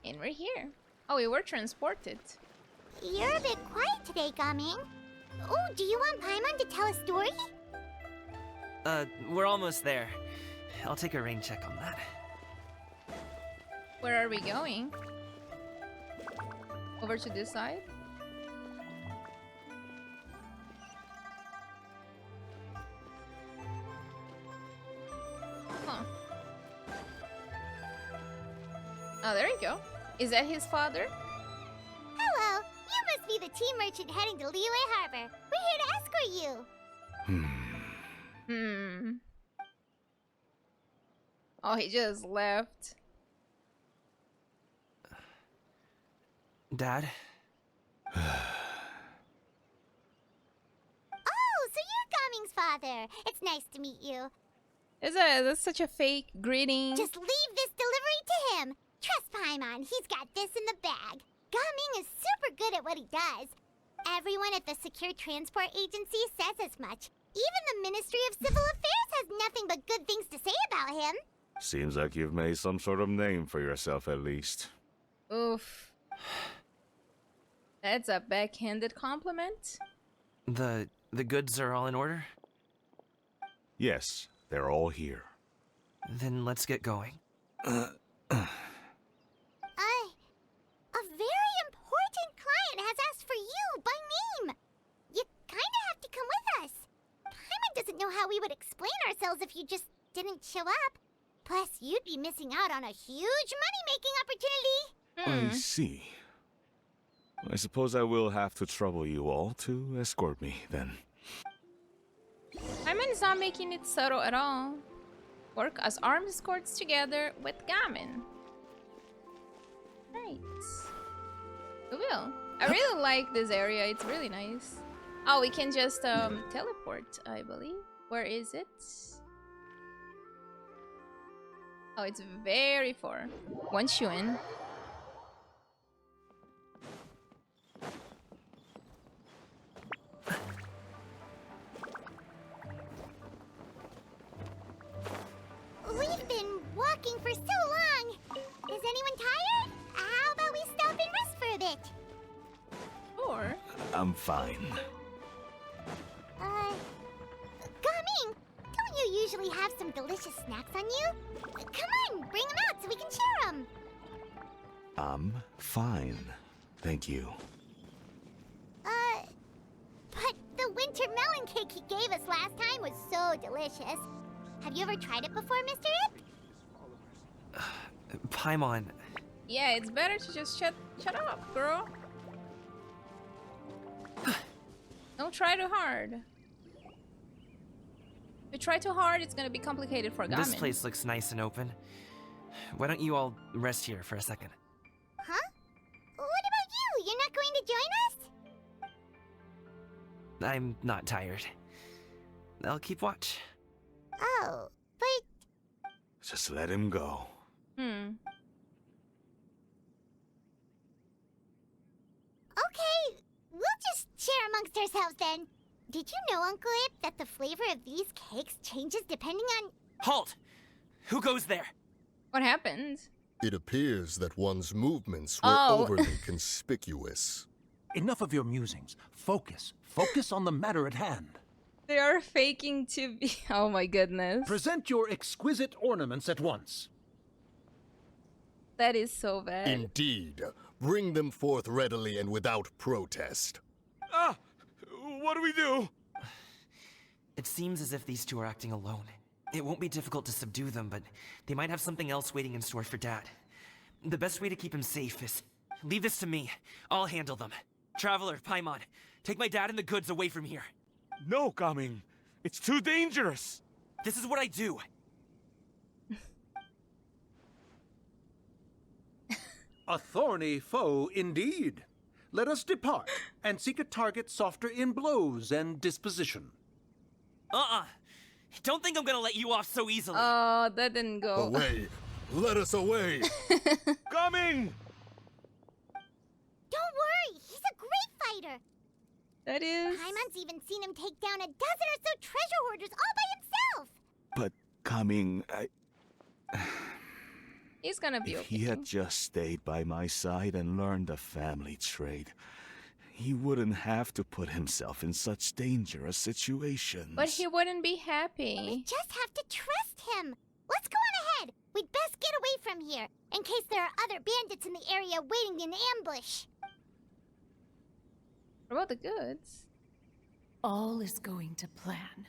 And we're here. Oh, we were transported. You're a bit quiet today, Gaming. Oh, do you want Paimon to tell a story? We're almost there. I'll take a rain check on that. Where are we going? Over to this side? Huh. Oh, there you go. Is that his father? Hello, you must be the tea merchant heading to Liyue Harbor. We're here to escort you. Oh, he just left. Dad? Oh, so you're Gaming's father. It's nice to meet you. That's such a fake greeting. Just leave this delivery to him. Trust Paimon, he's got this in the bag. Gaming is super good at what he does. Everyone at the Secure Transport Agency says as much. Even the Ministry of Civil Affairs has nothing but good things to say about him. Seems like you've made some sort of name for yourself at least. Oof. That's a backhanded compliment. The goods are all in order? Yes, they're all here. Then let's get going. A very important client has asked for you by name. You kinda have to come with us. Paimon doesn't know how we would explain ourselves if you just didn't show up. Plus, you'd be missing out on a huge money-making opportunity. I see. I suppose I will have to trouble you all to escort me, then. Paimon's not making it subtle at all. Work as armed escorts together with Gamin. Right. We will. I really like this area. It's really nice. Oh, we can just teleport, I believe. Where is it? Oh, it's very far. Once you in. We've been walking for so long. Is anyone tired? How about we stop and rest for a bit? Or I'm fine. Gaming, don't you usually have some delicious snacks on you? Come on, bring them out so we can share them. I'm fine. Thank you. But the winter melon cake he gave us last time was so delicious. Have you ever tried it before, Mr. Ip? Paimon. yeah, it's better to just shut up, girl. Don't try too hard. If you try too hard, it's gonna be complicated for Gamin. This place looks nice and open. Why don't you all rest here for a second? Huh? What about you? You're not going to join us? I'm not tired. I'll keep watch. Oh, but... Just let him go. Okay, we'll just share amongst ourselves then. Did you know, Uncle Ip, that the flavor of these cakes changes depending on... Halt! Who goes there? What happened? It appears that one's movements were Oh. overly conspicuous. Enough of your musings. Focus. Focus on the matter at hand. They are faking to be. Oh my goodness. Present your exquisite ornaments at once. That is so bad. Indeed. Bring them forth readily and without protest. Ah! What do we do? It seems as if these two are acting alone. It won't be difficult to subdue them, but they might have something else waiting in store for Dad. The best way to keep him safe is... leave this to me. I'll handle them. Traveler, Paimon, take my dad and the goods away from here. No, Gaming. It's too dangerous. This is what I do. A thorny foe indeed. Let us depart and seek a target softer in blows and disposition. Don't think I'm gonna let you off so easily. Oh, that didn't go. Away! Let us away! Coming! Don't worry, he's a great fighter. That is. Paimon's even seen him take down a dozen or so treasure hoarders all by himself. But coming, He's gonna be if okay. he had just stayed by my side and learned the family trade, he wouldn't have to put himself in such dangerous situations. But he wouldn't be We happy. just have to trust him. Let's go on ahead. We'd best get away from here, in case there are other bandits in the area waiting in ambush. What about the goods? All is going to plan.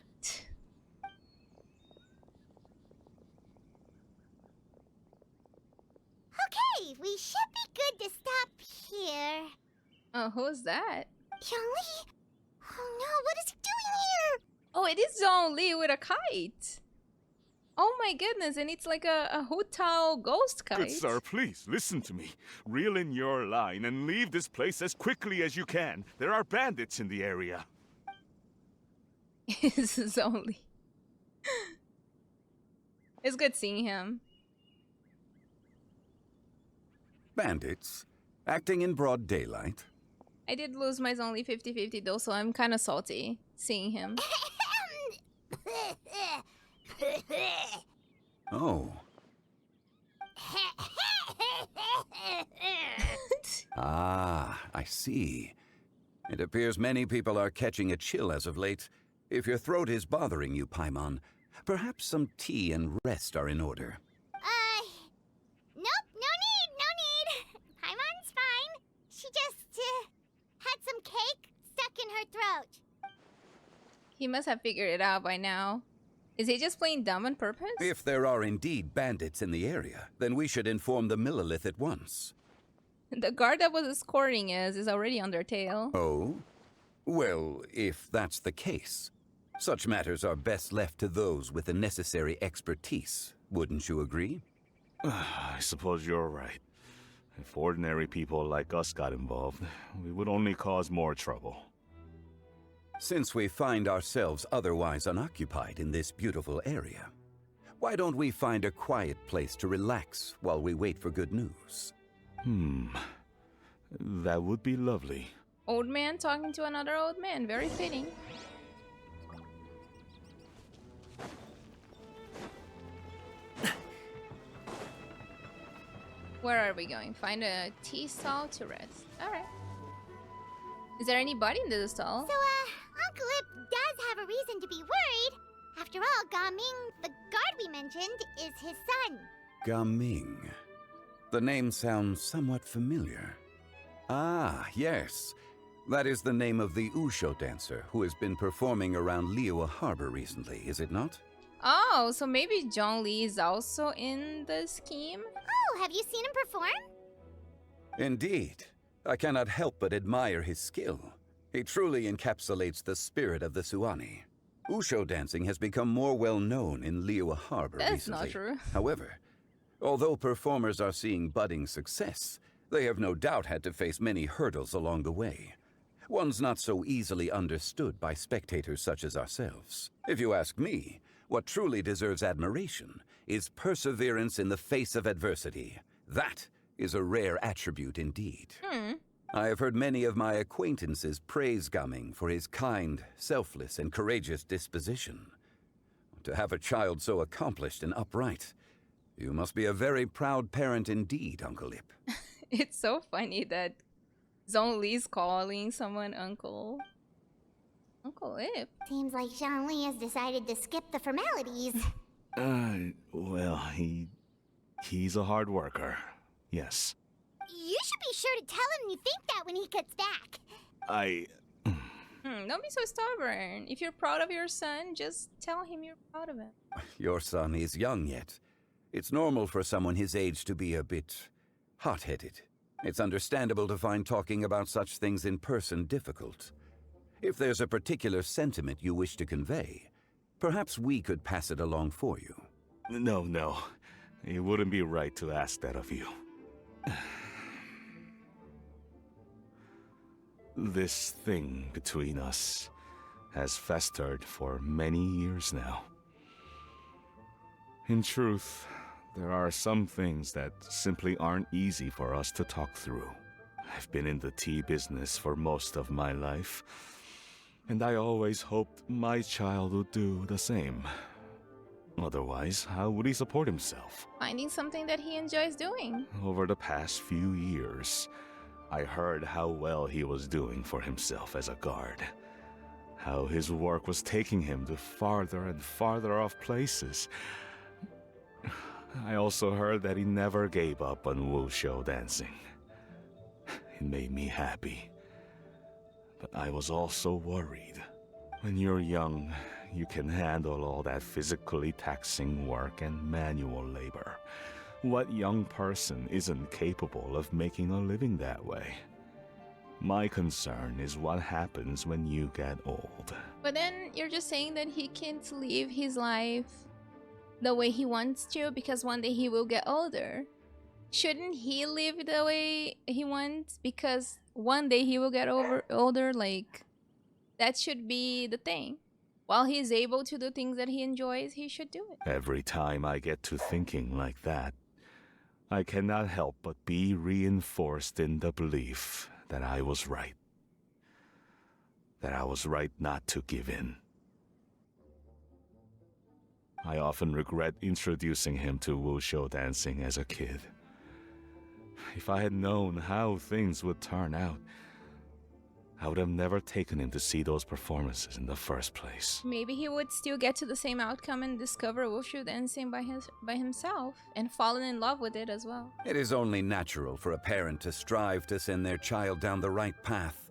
Okay, we should be good to stop here. Oh, who's that? Zhongli? Oh no, what is he doing here? Oh, it is Zhongli with a kite. Oh my goodness, and it's like a Hu Tao ghost kite. Good sir, please listen to me. Reel in your line and leave this place as quickly as you can. There are bandits in the area. This is Zhongli. It's good seeing him. Bandits? Acting in broad daylight? I did lose my Zhongli 50-50 though, so I'm kind of salty seeing him. Oh. Ah, I see. It appears many people are catching a chill as of late. If your throat is bothering you, Paimon, perhaps some tea and rest are in order. Nope, no need. Paimon's fine. She just, had some cake stuck in her throat. He must have figured it out by now. Is he just playing dumb on purpose? If there are indeed bandits in the area, then we should inform the Millelith at once. The guard that was escorting us is already on their tail. Oh? Well, if that's the case, such matters are best left to those with the necessary expertise. Wouldn't you agree? I suppose you're right. If ordinary people like us got involved, we would only cause more trouble. Since we find ourselves otherwise unoccupied in this beautiful area, why don't we find a quiet place to relax while we wait for good news? That would be lovely. Old man talking to another old man. Very fitting. Where are we going? Find a tea stall to rest. Alright. Is there anybody in this stall? So, Uncle Ip does have a reason to be worried. After all, Gaming, the guard we mentioned, is his son. Gaming. The name sounds somewhat familiar. Ah, yes. That is the name of the Usho dancer who has been performing around Liyue Harbor recently, is it not? Oh, so maybe Zhongli is also in the scheme? Oh, have you seen him perform? Indeed. I cannot help but admire his skill. He truly encapsulates the spirit of the Suani. Usho dancing has become more well known in Liyue Harbor That's recently. not true. However, although performers are seeing budding success, they have no doubt had to face many hurdles along the way. One's not so easily understood by spectators such as ourselves. If you ask me, what truly deserves admiration is perseverance in the face of adversity. That is a rare attribute indeed. I have heard many of my acquaintances praise Gaming for his kind, selfless, and courageous disposition. To have a child so accomplished and upright, you must be a very proud parent indeed, Uncle Ip. It's so funny that Zhongli's calling someone uncle. Uncle Ip? Seems like Zhongli has decided to skip the formalities. Well, he's a hard worker. Yes. You should be sure to tell him you think that when he gets back. Don't be so stubborn. If you're proud of your son, just tell him you're proud of him. Your son is young yet. It's normal for someone his age to be a bit hot-headed. It's understandable to find talking about such things in person difficult. If there's a particular sentiment you wish to convey, Perhaps we could pass it along for you. No. It wouldn't be right to ask that of you. This thing between us has festered for many years now. In truth, there are some things that simply aren't easy for us to talk through. I've been in the tea business for most of my life, and I always hoped my child would do the same. Otherwise, how would he support himself? Finding something that he enjoys doing. Over the past few years, I heard how well he was doing for himself as a guard. How his work was taking him to farther and farther off places. I also heard that he never gave up on wushou dancing. It made me happy. But I was also worried. When you're young, you can handle all that physically taxing work and manual labor. What young person isn't capable of making a living that way? My concern is what happens when you get old. But then you're just saying that he can't live his life the way he wants to because one day he will get older. Shouldn't he live the way he wants because one day he will get older? Like, that should be the thing. While he's able to do things that he enjoys, he should do it. Every time I get to thinking like that, I cannot help but be reinforced in the belief that I was right. That I was right not to give in. I often regret introducing him to wushou dancing as a kid. If I had known how things would turn out, I would have never taken him to see those performances in the first place. Maybe he would still get to the same outcome and discover wushu dancing by himself and fallen in love with it as well. It is only natural for a parent to strive to send their child down the right path.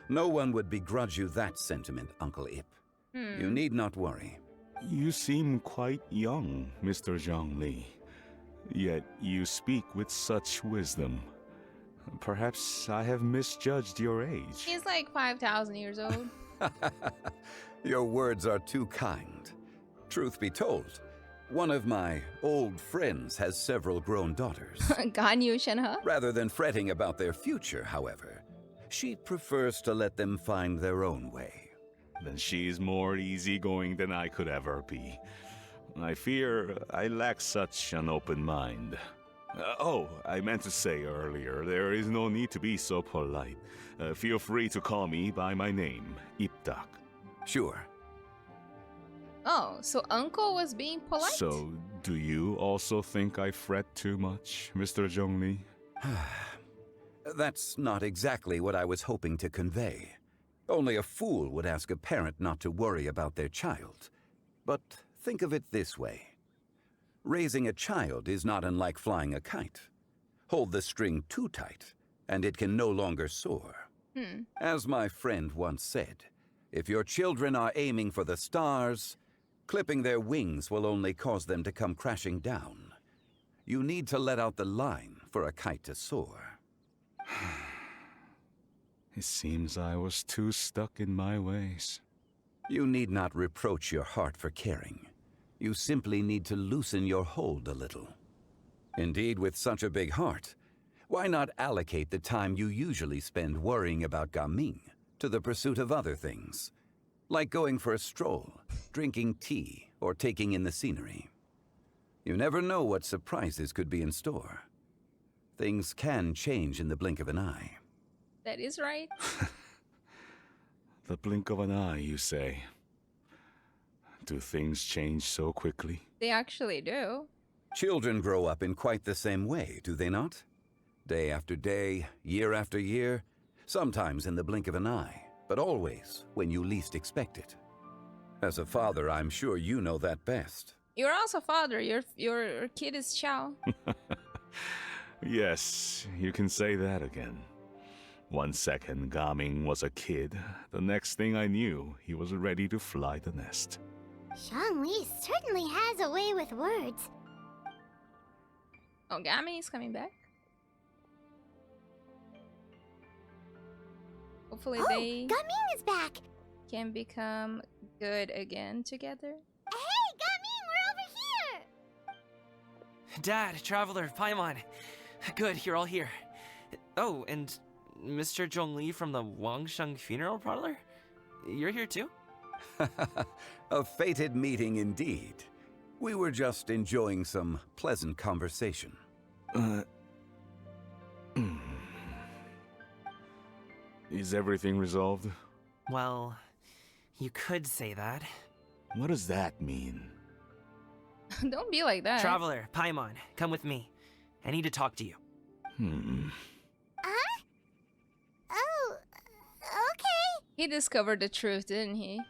No one would begrudge you that sentiment, Uncle Ip. You need not worry. You seem quite young, Mr. Zhongli. Yet you speak with such wisdom. Perhaps I have misjudged your age. He's like 5,000 years old. Your words are too kind. Truth be told, one of my old friends has several grown daughters. Ganyu and Shenhe? Rather than fretting about their future, however, she prefers to let them find their own way. Then she's more easygoing than I could ever be. I fear I lack such an open mind. I meant to say earlier, there is no need to be so polite. Feel free to call me by my name, Iptak. Sure. Oh, so Uncle was being polite? So, do you also think I fret too much, Mr. Zhongli? That's not exactly what I was hoping to convey. Only a fool would ask a parent not to worry about their child. But think of it this way. Raising a child is not unlike flying a kite. Hold the string too tight, and it can no longer soar. As my friend once said, if your children are aiming for the stars, clipping their wings will only cause them to come crashing down. You need to let out the line for a kite to soar. It seems I was too stuck in my ways. You need not reproach your heart for caring. You simply need to loosen your hold a little. Indeed, with such a big heart, why not allocate the time you usually spend worrying about Gaming to the pursuit of other things, like going for a stroll, drinking tea, or taking in the scenery? You never know what surprises could be in store. Things can change in the blink of an eye. That is right. The blink of an eye, you say? Do things change so quickly? They actually do. Children grow up in quite the same way, do they not? Day after day, year after year, sometimes in the blink of an eye, but always when you least expect it. As a father, I'm sure you know that best. You're also father. Your kid is Xiao. Yes, you can say that again. 1 second, Gaming was a kid. The next thing I knew, he was ready to fly the nest. Zhongli certainly has a way with words. Oh, Gaming is coming back. Hopefully they Gaming is back. can become good again together. Hey, Gamin, we're over here! Dad, Traveler, Paimon. Good, you're all here. Oh, and Mr. Zhongli from the Wangsheng Funeral Parlor? You're here too? A fated meeting indeed. We were just enjoying some pleasant conversation. Is everything resolved? Well, you could say that. What does that mean? Don't be like that. Traveler, Paimon, come with me. I need to talk to you. Huh? Oh, okay. He discovered the truth, didn't he?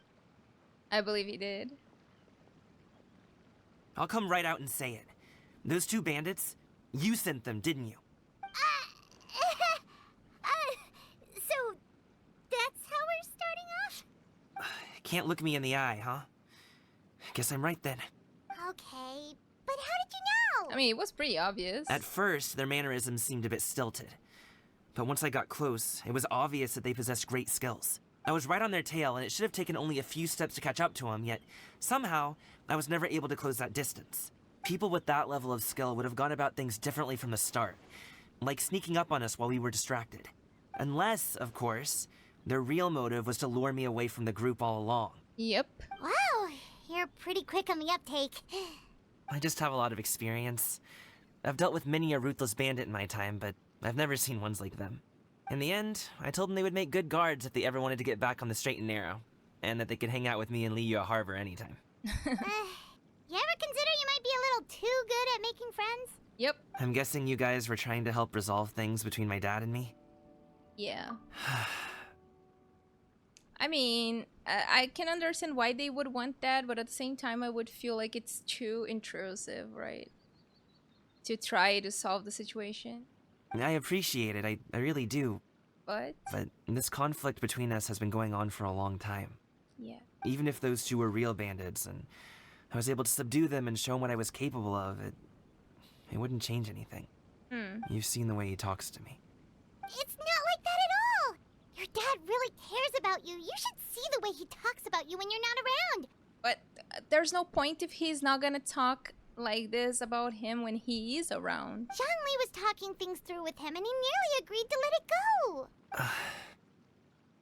I believe he did. I'll come right out and say it. Those two bandits, you sent them, didn't you? So that's how we're starting off? Can't look me in the eye, huh? Guess I'm right then. Okay, but how did you know? I mean, it was pretty obvious. At first, their mannerisms seemed a bit stilted. But once I got close, it was obvious that they possessed great skills. I was right on their tail, and it should have taken only a few steps to catch up to them, yet somehow, I was never able to close that distance. People with that level of skill would have gone about things differently from the start, like sneaking up on us while we were distracted. Unless, of course, their real motive was to lure me away from the group all along. Yep. Wow, you're pretty quick on the uptake. I just have a lot of experience. I've dealt with many a ruthless bandit in my time, but I've never seen ones like them. In the end, I told them they would make good guards if they ever wanted to get back on the straight and narrow, and that they could hang out with me in Liyue Harbor anytime. You ever consider you might be a little too good at making friends? Yep. I'm guessing you guys were trying to help resolve things between my dad and me? Yeah. I mean, I can understand why they would want that, but at the same time, I would feel like it's too intrusive, right? To try to solve the situation. I appreciate it, I really do. But this conflict between us has been going on for a long time. yeah. Even if those two were real bandits, and I was able to subdue them and show them what I was capable of, it wouldn't change anything. You've seen the way he talks to me. It's not like that at all! Your dad really cares about you. You should see the way he talks about you when you're not around. But there's no point if he's not gonna talk like this about him when he is around. Zhongli was talking things through with him and he nearly agreed to let it go.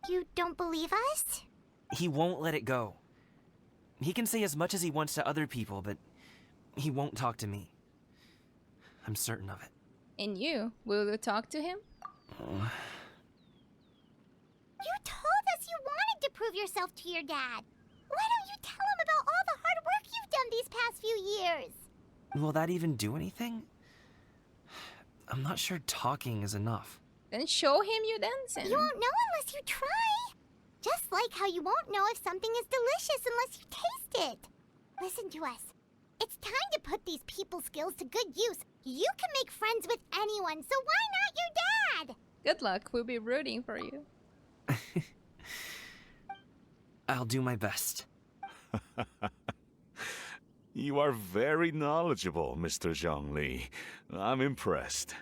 You don't believe us? He won't let it go. He can say as much as he wants to other people, but he won't talk to me. I'm certain of it. And you, will you talk to him? You told us you wanted to prove yourself to your dad. Why don't you tell him about all the hard work you've done these past few years? Will that even do anything? I'm not sure talking is enough. Then show him you dancing. You won't know unless you try. Just like how you won't know if something is delicious unless you taste it. Listen to us. It's time to put these people skills to good use. You can make friends with anyone, so why not your dad? Good luck. We'll be rooting for you. I'll do my best. You are very knowledgeable, Mr. Zhongli. I'm impressed.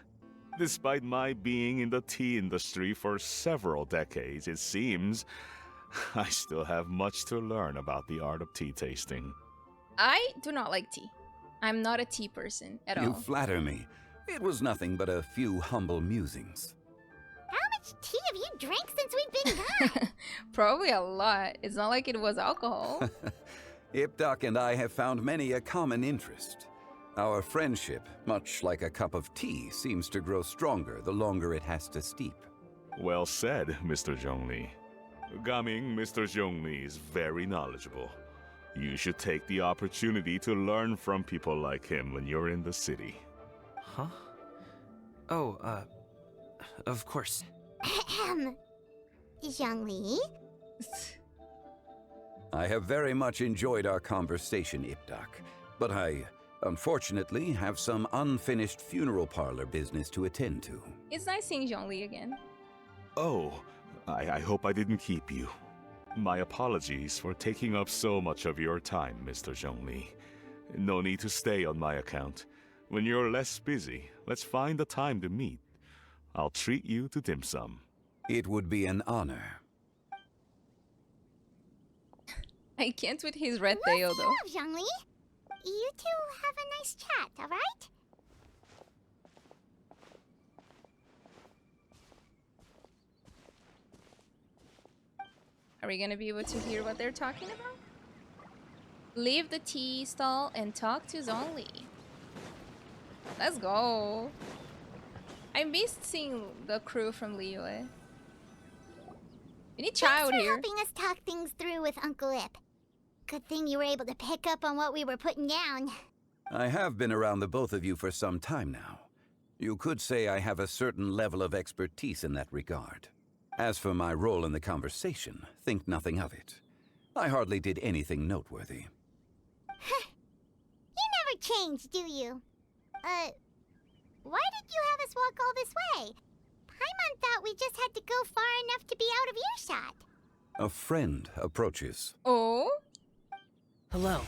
Despite my being in the tea industry for several decades, it seems I still have much to learn about the art of tea tasting. I do not like tea. I'm not a tea person at You all. flatter me. It was nothing but a few humble musings. How much tea have you drank since we've been gone? Probably a lot. It's not like it was alcohol. Ipdak and I have found many a common interest. Our friendship, much like a cup of tea, seems to grow stronger the longer it has to steep. Well said, Mr. Zhongli. Gaming, Mr. Zhongli is very knowledgeable. You should take the opportunity to learn from people like him when you're in the city. Huh? Oh, of course. Ahem. Zhongli? I have very much enjoyed our conversation, Ipdak, but I, unfortunately, have some unfinished funeral parlor business to attend to. It's nice seeing Zhongli again. Oh, I hope I didn't keep you. My apologies for taking up so much of your time, Mr. Zhongli. No need to stay on my account. When you're less busy, let's find a time to meet. I'll treat you to dim sum. It would be an honor. I can't with his red tail though. What's up, Zhongli? You two have a nice chat, alright? Are we gonna be able to hear what they're talking about? Leave the tea stall and talk to Zhongli. Let's go. I missed seeing the crew from Liyue. We need child Thanks for here. helping us talk things through with Uncle Ip. Good thing you were able to pick up on what we were putting down. I have been around the both of you for some time now. You could say I have a certain level of expertise in that regard. As for my role in the conversation, think nothing of it. I hardly did anything noteworthy. You never change, do you? Why did you have us walk all this way? Paimon thought we just had to go far enough to be out of earshot. A friend approaches. Oh? Hello.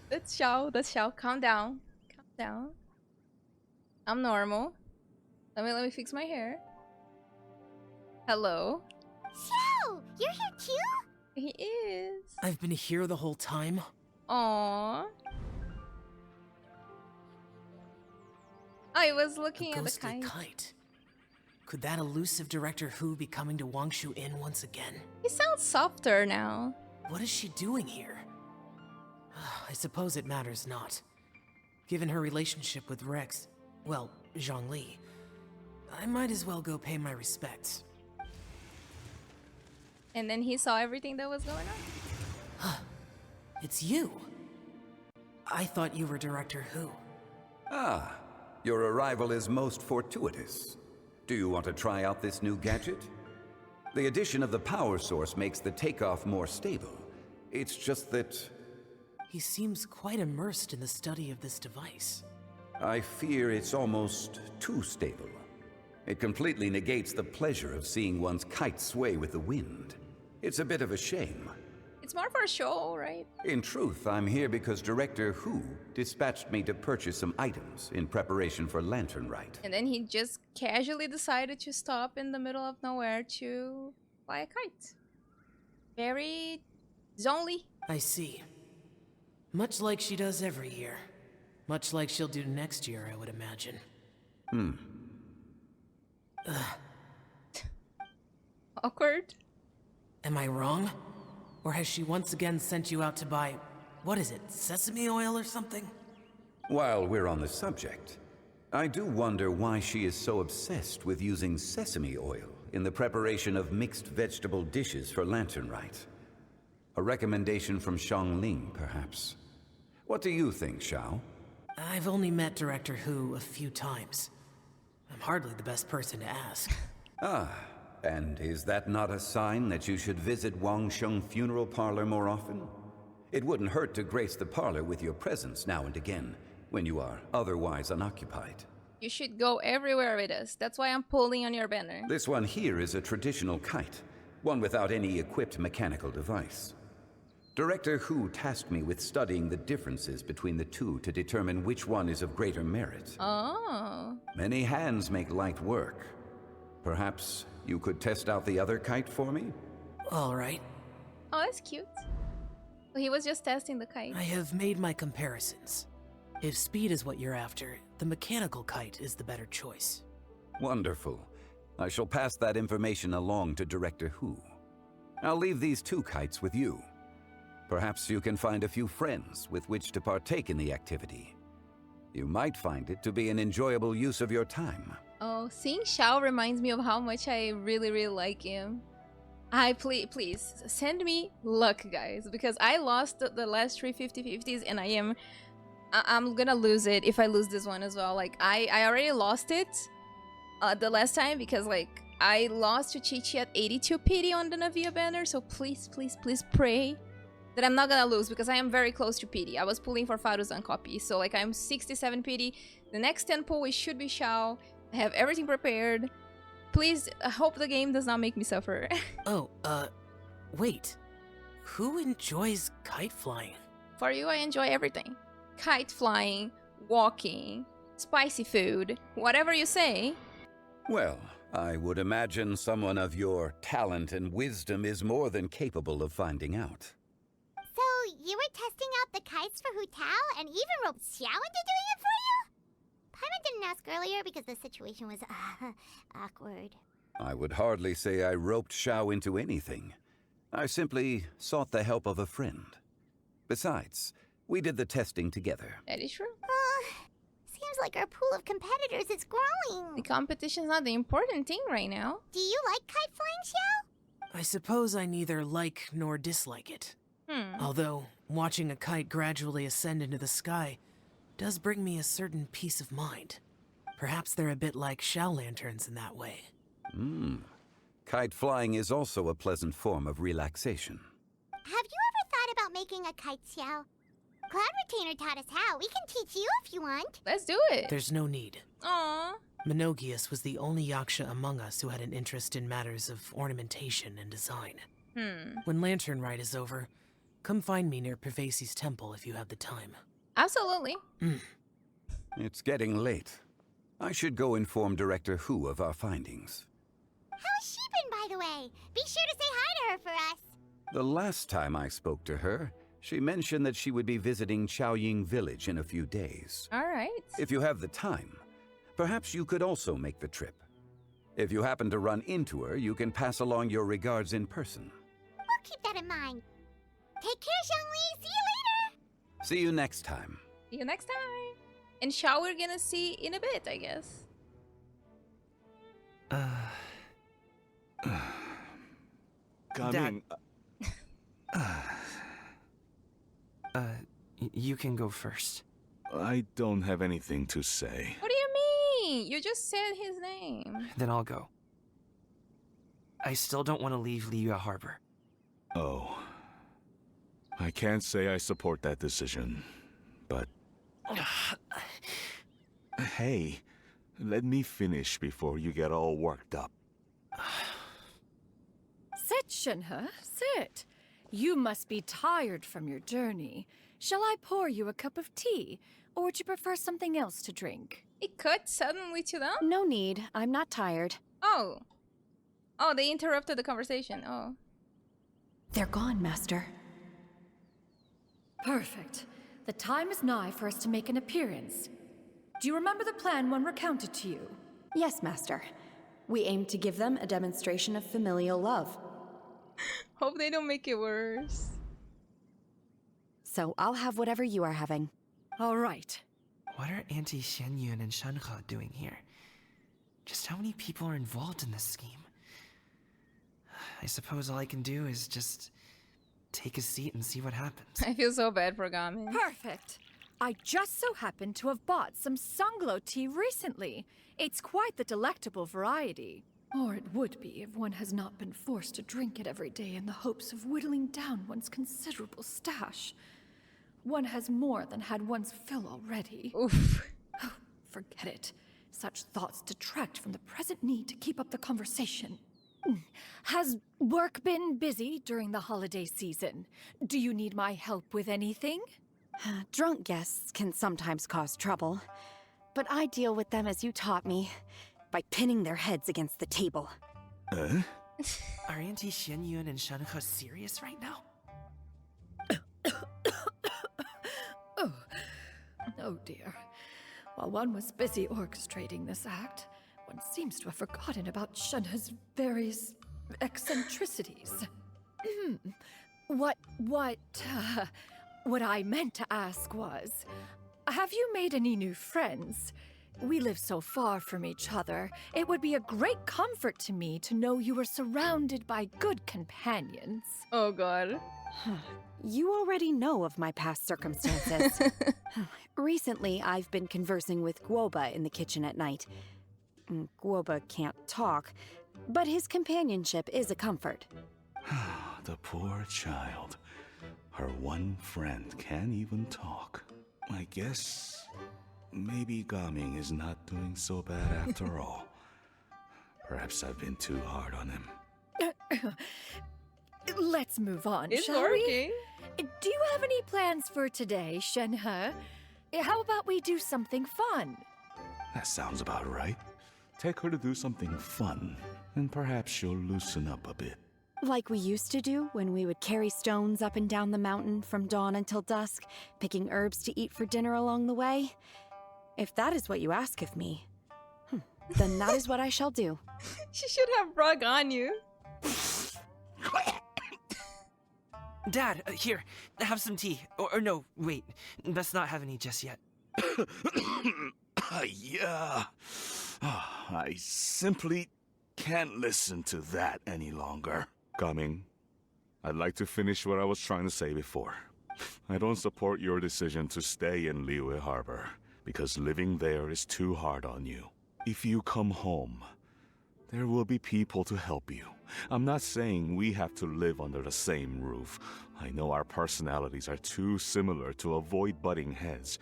That's Xiao. That's Xiao. Calm down. Calm down. I'm normal. Let me fix my hair. Hello. Xiao, you're here too? He is. I've been here the whole time. Aww. I was looking at the Ghosted kite. kite. Could that elusive Director Who be coming to Wangshu Inn once again? He sounds softer now. What is she doing here? I suppose it matters not. Given her relationship with Rex, well, Zhongli, I might as well go pay my respects. And then he saw everything that was going on. It's you. I thought you were Director Who. Ah, your arrival is most fortuitous. Do you want to try out this new gadget? The addition of the power source makes the takeoff more stable. It's just that... He seems quite immersed in the study of this device. I fear it's almost too stable. It completely negates the pleasure of seeing one's kite sway with the wind. It's a bit of a shame. It's more for a show, right? In truth, I'm here because Director Who dispatched me to purchase some items in preparation for Lantern Rite. And then he just casually decided to stop in the middle of nowhere to fly a kite. Very Zhongli. I see. Much like she does every year. Much like she'll do next year, I would imagine. Awkward. Am I wrong? Or has she once again sent you out to buy, what is it, sesame oil or something? While we're on the subject, I do wonder why she is so obsessed with using sesame oil in the preparation of mixed vegetable dishes for Lantern Rite. A recommendation from Xiangling, perhaps. What do you think, Xiao? I've only met Director Who a few times. I'm hardly the best person to ask. Ah, and is that not a sign that you should visit Wangsheng Funeral Parlor more often? It wouldn't hurt to grace the parlor with your presence now and again, when you are otherwise unoccupied. You should go everywhere with us. That's why I'm pulling on your banner. This one here is a traditional kite, one without any equipped mechanical device. Director Who tasked me with studying the differences between the two to determine which one is of greater merit. Oh. Many hands make light work. Perhaps you could test out the other kite for me? All right. Oh, that's cute. So he was just testing the kite. I have made my comparisons. If speed is what you're after, the mechanical kite is the better choice. Wonderful. I shall pass that information along to Director Who. I'll leave these two kites with you. Perhaps you can find a few friends with which to partake in the activity. You might find it to be an enjoyable use of your time. Oh, seeing Xiao reminds me of how much I really like him. Please send me luck, guys, because I lost the last 3 50/50s and I'm gonna lose it if I lose this one as well. Like I already lost it the last time because like I lost to Chi-Chi at 82 pity on the Navia banner, so please pray that I'm not gonna lose because I am very close to pity. I was pulling for Faruzan copy, so like I'm 67 pity. The next 10 pull it should be Xiao. I have everything prepared. Please, I hope the game does not make me suffer. Oh, wait. Who enjoys kite flying? For you, I enjoy everything. Kite flying, walking, spicy food, whatever you say. Well, I would imagine someone of your talent and wisdom is more than capable of finding out. you were testing out the kites for Hu Tao and even roped Xiao into doing it for you? Paimon didn't ask earlier because the situation was awkward. I would hardly say I roped Xiao into anything. I simply sought the help of a friend. Besides, we did the testing together. That is true. Seems like our pool of competitors is growing. The competition's not the important thing right now. Do you like kite flying, Xiao? I suppose I neither like nor dislike it. Although, watching a kite gradually ascend into the sky does bring me a certain peace of mind. Perhaps they're a bit like Xiao lanterns in that way. Kite flying is also a pleasant form of relaxation. Have you ever thought about making a kite, Xiao? Cloud Retainer taught us how. We can teach you if you want. Let's do it. There's no need. Aww. Menogius was the only Yaksha among us who had an interest in matters of ornamentation and design. When Lantern Rite is over, come find me near Pervasi's temple if you have the time. Absolutely. It's getting late. I should go inform Director Hu of our findings. How's she been, by the way? Be sure to say hi to her for us. The last time I spoke to her, she mentioned that she would be visiting Chaoying Village in a few days. All right. If you have the time, perhaps you could also make the trip. If you happen to run into her, you can pass along your regards in person. We'll keep that in mind. Take care, Zhongli. See you later. See you next time. See you next time. And Xiao we're gonna see in a bit, I guess. Coming. You can go first. I don't have anything to say. What do you mean? You just said his name. Then I'll go. I still don't want to leave Liyue Harbor. Oh. I can't say I support that decision, but... Hey, let me finish before you get all worked up. Sit, Shenhe, sit. You must be tired from your journey. Shall I pour you a cup of tea, or would you prefer something else to drink? It cut suddenly to them? No need. I'm not tired. Oh. Oh, they interrupted the conversation. Oh. They're gone, Master. Perfect. The time is nigh for us to make an appearance. Do you remember the plan one recounted to you? Yes, Master. We aim to give them a demonstration of familial love. Hope they don't make it worse. So I'll have whatever you are having. All right. What are Auntie Shenyun and Shenhe doing here? Just how many people are involved in this scheme? I suppose all I can do is just take a seat and see what happens. I feel so bad for Gamin. Perfect. I just so happen to have bought some Sunglow tea recently. It's quite the delectable variety. Or it would be if one has not been forced to drink it every day in the hopes of whittling down one's considerable stash. One has more than had one's fill already. Oof. Oh, forget it. Such thoughts detract from the present need to keep up the conversation. Has work been busy during the holiday season? Do you need my help with anything? Drunk guests can sometimes cause trouble, but I deal with them as you taught me, by pinning their heads against the table. Are Auntie Shenyun and Shenhe serious right now? Oh dear. While one was busy orchestrating this act, one seems to have forgotten about Shenhe's various eccentricities. What I meant to ask was, have you made any new friends? We live so far from each other. It would be a great comfort to me to know you were surrounded by good companions. Oh god. You already know of my past circumstances. Recently, I've been conversing with Guoba in the kitchen at night. Guoba can't talk, but his companionship is a comfort. The poor child. Her one friend can't even talk. I guess maybe Gaming is not doing so bad after all. Perhaps I've been too hard on him. Let's move on, It's shall working. we? Do you have any plans for today, Shenhe? How about we do something fun? That sounds about right. Take her to do something fun, and perhaps she'll loosen up a bit. Like we used to do when we would carry stones up and down the mountain from dawn until dusk, picking herbs to eat for dinner along the way? If that is what you ask of me, then that is what I shall do. She should have brought Ganyu. Dad, here, have some tea. Or no, wait, best not have any just yet. Yeah. I simply can't listen to that any longer. Coming. I'd like to finish what I was trying to say before. I don't support your decision to stay in Liyue Harbor, because living there is too hard on you. If you come home, there will be people to help you. I'm not saying we have to live under the same roof. I know our personalities are too similar to avoid butting heads.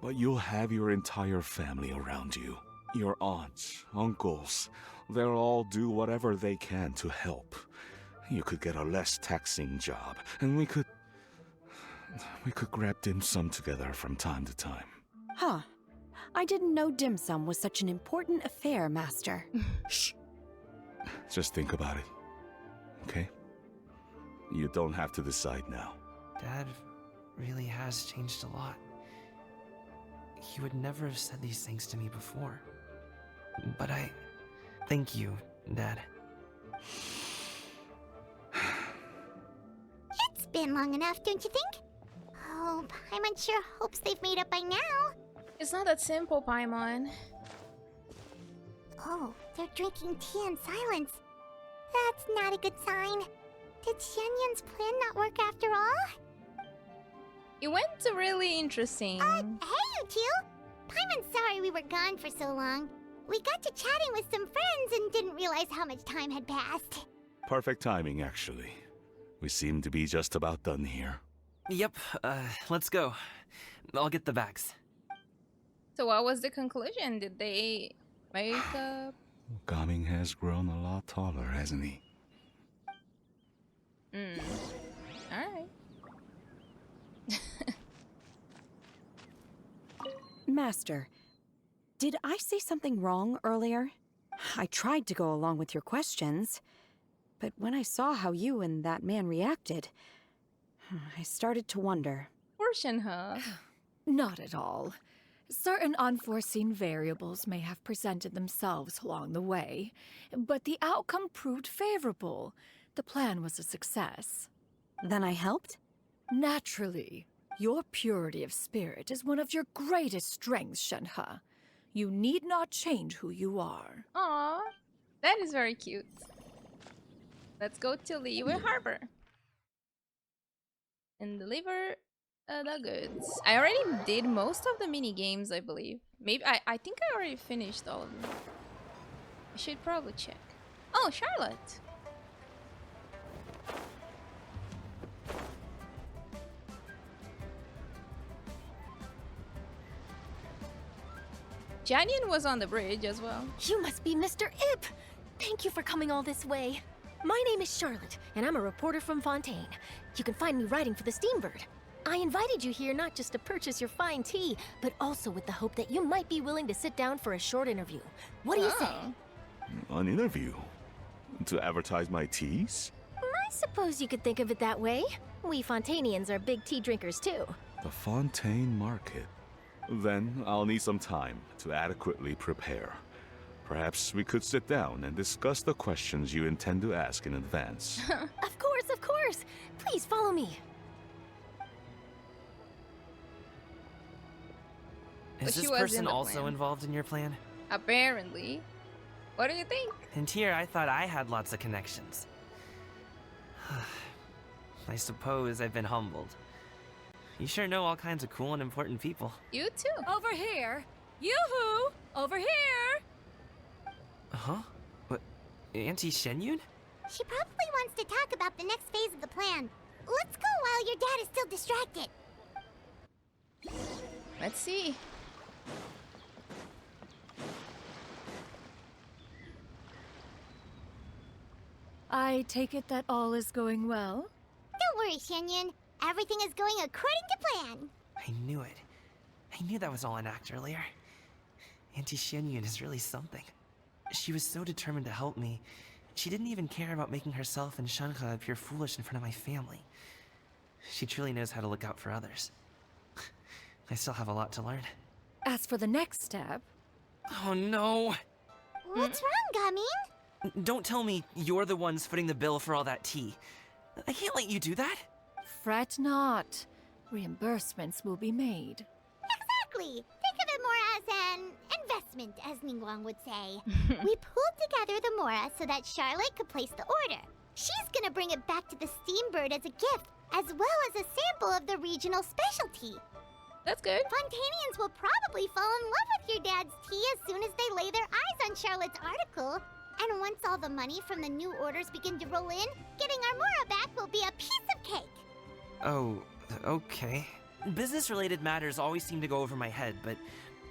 But you'll have your entire family around you. Your aunts, uncles, they'll all do whatever they can to help. You could get a less taxing job, and we could grab dim sum together from time to time. Huh. I didn't know dim sum was such an important affair, Master. Shh. Just think about it, okay? You don't have to decide now. Dad really has changed a lot. He would never have said these things to me before. But thank you, Dad. It's been long enough, don't you think? Oh, Paimon sure hopes they've made up by now. It's not that simple, Paimon. Oh, they're drinking tea in silence. That's not a good sign. Did Xianyun's plan not work after all? It went really interesting. Hey, you two! Paimon's sorry we were gone for so long. We got to chatting with some friends and didn't realize how much time had passed. Perfect timing, actually. We seem to be just about done here. Yep, let's go. I'll get the bags. So what was the conclusion? Did they make up? Gaming has grown a lot taller, hasn't he? Alright. Master, did I say something wrong earlier? I tried to go along with your questions, but when I saw how you and that man reacted, I started to wonder. Poor Shenhe. Not at all. Certain unforeseen variables may have presented themselves along the way, but the outcome proved favorable. The plan was a success. Then I helped? Naturally. Your purity of spirit is one of your greatest strengths, Shenhe. You need not change who you are. Aww, that is very cute. Let's go to Liyue Harbor and deliver the goods. I already did most of the mini games, I believe. Maybe I think I already finished all of them. I should probably check. Oh, Charlotte. Janyan was on the bridge as well. You must be Mr. Ip! Thank you for coming all this way. My name is Charlotte, and I'm a reporter from Fontaine. You can find me writing for the Steambird. I invited you here not just to purchase your fine tea, but also with the hope that you might be willing to sit down for a short interview. What do you say? An interview? To advertise my teas? I suppose you could think of it that way. We Fontainians are big tea drinkers too. The Fontaine Market. Then I'll need some time to adequately prepare. Perhaps we could sit down and discuss the questions you intend to ask in advance. Of course, of course! Please follow me. Is She this was in person the also plan. involved in your plan? Apparently. What do you think? And here I thought I had lots of connections. I suppose I've been humbled. You sure know all kinds of cool and important people. You too. Over here! Yoo-hoo! Over here! Huh? What? Auntie Shenyun? She probably wants to talk about the next phase of the plan. Let's go while your dad is still distracted. Let's see. I take it that all is going well? Don't worry, Xianyun. Everything is going according to plan. I knew it. I knew that was all an act earlier. Auntie Shenyun is really something. She was so determined to help me. she didn't even care about making herself and Shenhe appear foolish in front of my family. She truly knows how to look out for others. I still have a lot to learn. As for the next step... Oh no! What's wrong, Gaming? Don't tell me you're the ones footing the bill for all that tea. I can't let you do that. Fret not. Reimbursements will be made. Exactly. Think of it more as an investment, as Ningguang would say. We pulled together the Mora so that Charlotte could place the order. She's gonna bring it back to the Steambird as a gift, as well as a sample of the regional specialty. That's good. Fontanians will probably fall in love with your dad's tea as soon as they lay their eyes on Charlotte's article. And once all the money from the new orders begin to roll in, getting our Mora back will be a piece of cake. Oh, okay. Business-related matters always seem to go over my head, but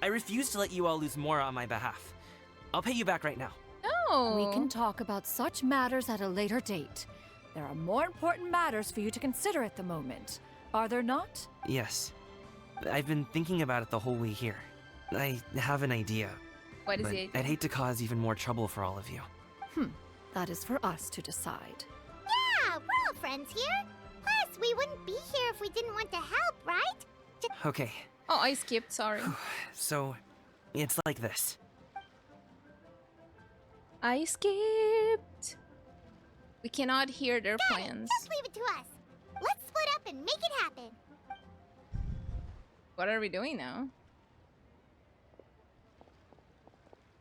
I refuse to let you all lose Mora on my behalf. I'll pay you back right now. Oh. We can talk about such matters at a later date. There are more important matters for you to consider at the moment, are there not? Yes. I've been thinking about it the whole way here. I have an idea. What is but it? I'd hate to cause even more trouble for all of you. That is for us to decide. Yeah, we're all friends here. Plus, we wouldn't be here if we didn't want to help, right? Okay, Oh, I skipped, sorry. so it's like this. I skipped. We cannot hear their Got it. plans. Just leave it to us. Let's split up and make it happen. What are we doing now?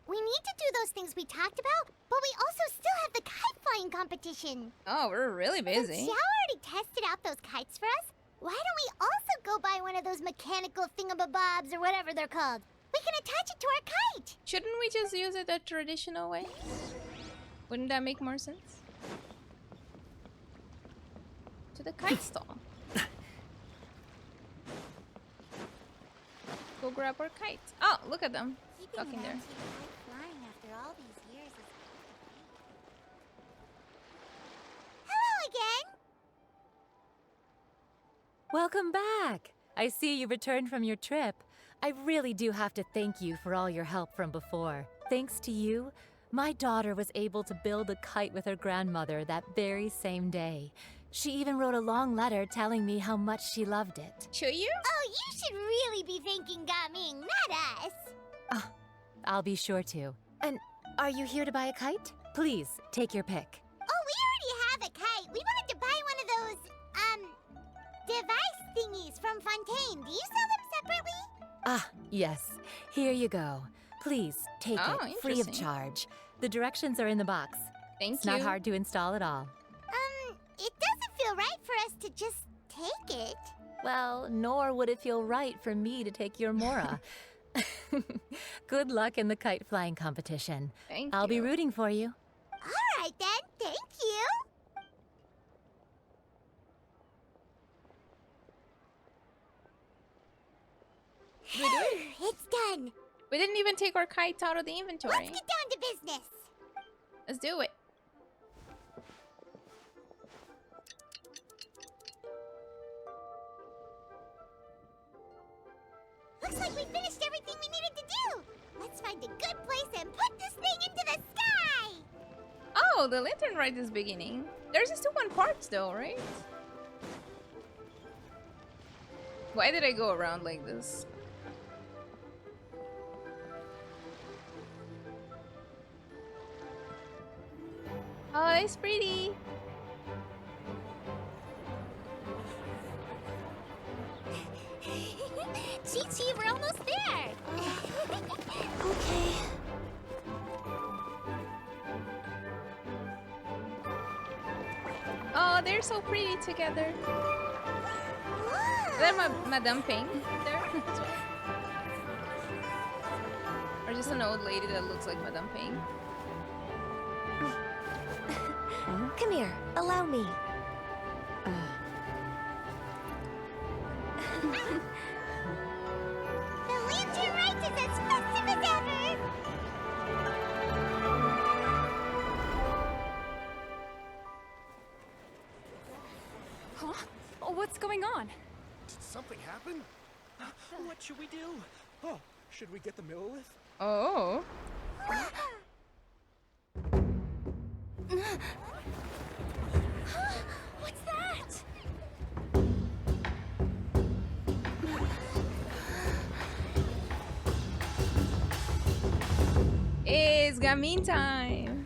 We need to do those things we talked about, but we also still have the kite flying competition. Oh, we're really Since busy. Xiao already tested out those kites for us, why don't we also go buy one of those mechanical thingamabobs or whatever they're called? We can attach it to our kite. Shouldn't we just use it the traditional way? Wouldn't that make more sense? To the kite stall. Go grab our kite. Oh, look at them. Talking there. Flying after all these years is... Hello again. Welcome back! I see you returned from your trip. I really do have to thank you for all your help from before. Thanks to you, my daughter was able to build a kite with her grandmother that very same day. She even wrote a long letter telling me how much she loved it. Should you? Oh, you should really be thanking Gaming, not us. I'll be sure to. And are you here to buy a kite? Please, take your pick. Oh, we already have a kite. We wanted to buy one of those, device thingies from Fontaine. Do you sell them separately? Ah, yes. Here you go. Please, take Oh, it, free of interesting. charge. The directions are in the box. Thank It's you. not hard to install at all. It doesn't feel right for us to just take it. Well, nor would it feel right for me to take your Mora. Good luck in the kite flying competition. Thank I'll be you. rooting for you. All right then, thank you. It's done. We didn't even take our kite out of the inventory. Let's get down to business. Let's do it. Looks like we finished everything we needed to do. Let's find a good place and put this thing into the sky. Oh, the lantern ride is beginning. There's still one part though, right? Why did I go around like this? Oh, it's pretty. Chi-Chi, we're almost there. Okay. Oh, they're so pretty together. Is that Madame Ping there as well? Or just an old lady that looks like Madame Ping? Come here, allow me. The lantern rite is as festive as ever. Huh? Oh, what's going on? Did something happen? What should we do? Oh, should we get the Millilith? Oh. It's gamin time.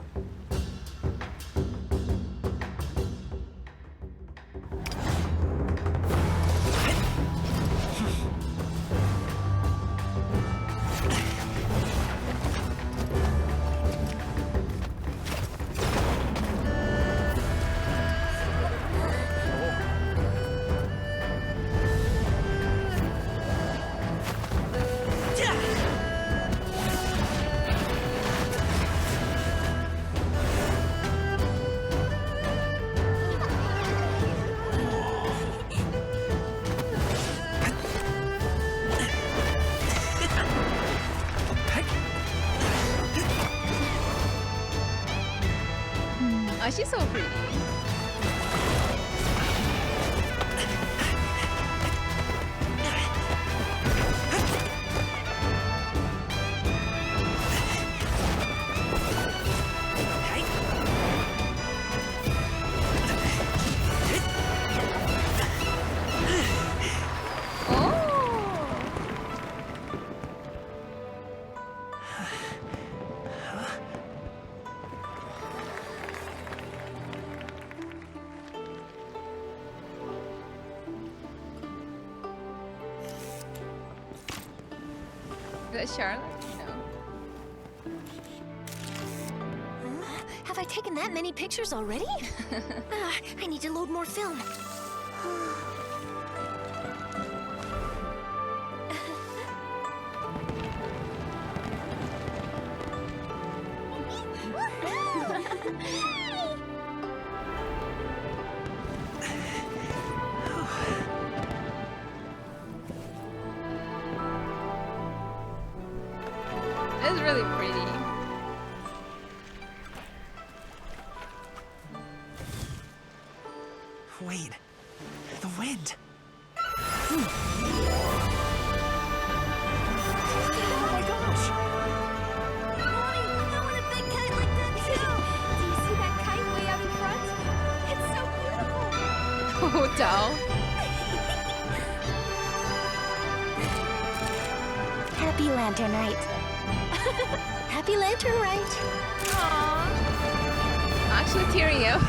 Oh, she's so pretty. Is that Charlotte? No. Have I taken that many pictures already? I need to load more film. It's really pretty. Wait, the wind. Oh my gosh! Mommy, I want a big kite like that too! Do you see that kite way out in front? It's so beautiful! Oh, doll. Happy Lantern Rite. Happy Lantern Rite! Aww. Actually tearing up.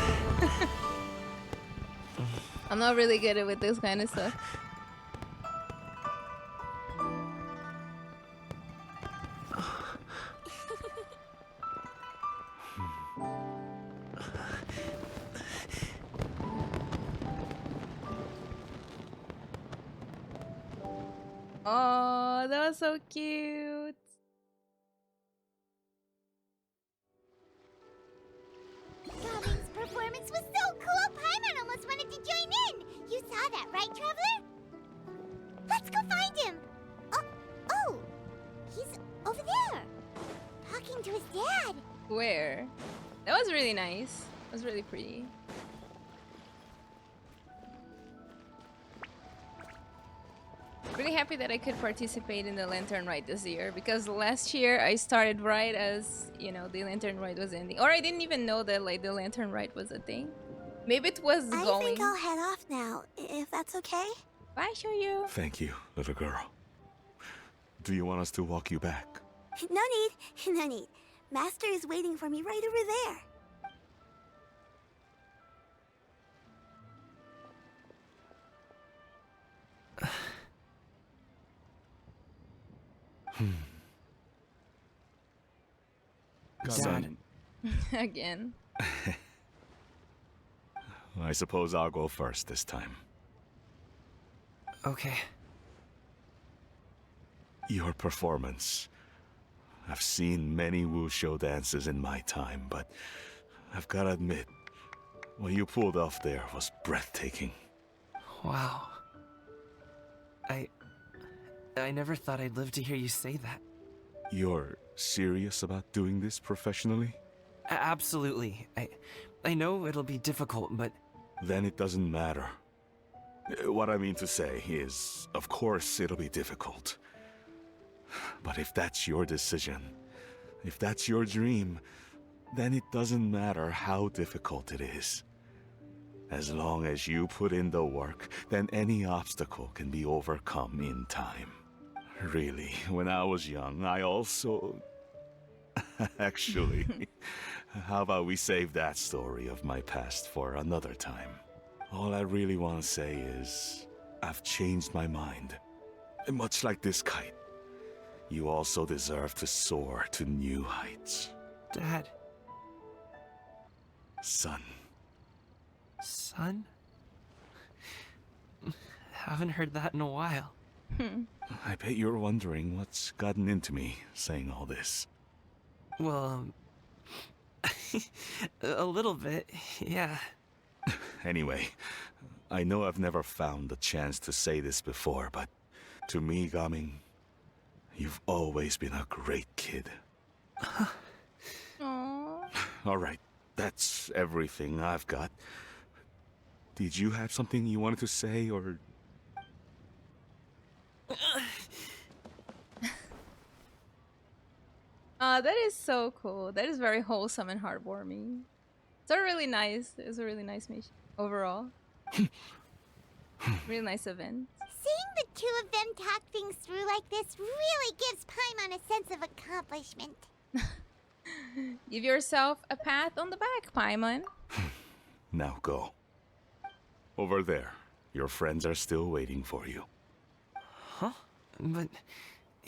I'm not really good with this kind of stuff. Oh, that was so cute. Gamin's performance was so cool, Paimon almost wanted to join in! You saw that, right, Traveler? Let's go find him! Oh! He's over there! Talking to his dad! Where? That was really nice. That was really pretty. Really happy that I could participate in the Lantern Rite this year, because last year I started Rite as, you know, the Lantern Rite was ending. Or I didn't even know that, like, the Lantern Rite was a thing. Maybe it was I going. think I'll head off now, if that's okay. Bye, Shoyu. Thank you, little girl. Do you want us to walk you back? No need, no need. Master is waiting for me right over there. Son, Again. I suppose I'll go first this time. Okay. Your performance. I've seen many wushou dances in my time, but I've gotta admit, what you pulled off there was breathtaking. Wow. I never thought I'd live to hear you say that. You're serious about doing this professionally? Absolutely. I know it'll be difficult, but... Then it doesn't matter. What I mean to say is, of course it'll be difficult. But if that's your decision, if that's your dream, then it doesn't matter how difficult it is. As long as you put in the work, then any obstacle can be overcome in time. Really, when I was young, I also... Actually, how about we save that story of my past for another time? All I really want to say is, I've changed my mind. And much like this kite, you also deserve to soar to new heights. Dad. Son. Son? Haven't heard that in a while. I bet you're wondering what's gotten into me saying all this. Well, a little bit, yeah. Anyway, I know I've never found the chance to say this before, but to me, Gaming, you've always been a great kid. Alright, that's everything I've got. Did you have something you wanted to say, or... That is so cool. That is very wholesome and heartwarming. It's a really nice mission overall. Really nice event. Seeing the two of them talk things through like this really gives Paimon a sense of accomplishment. Give yourself a pat on the back, Paimon. Now go. Over there. Your friends are still waiting for you. Huh? But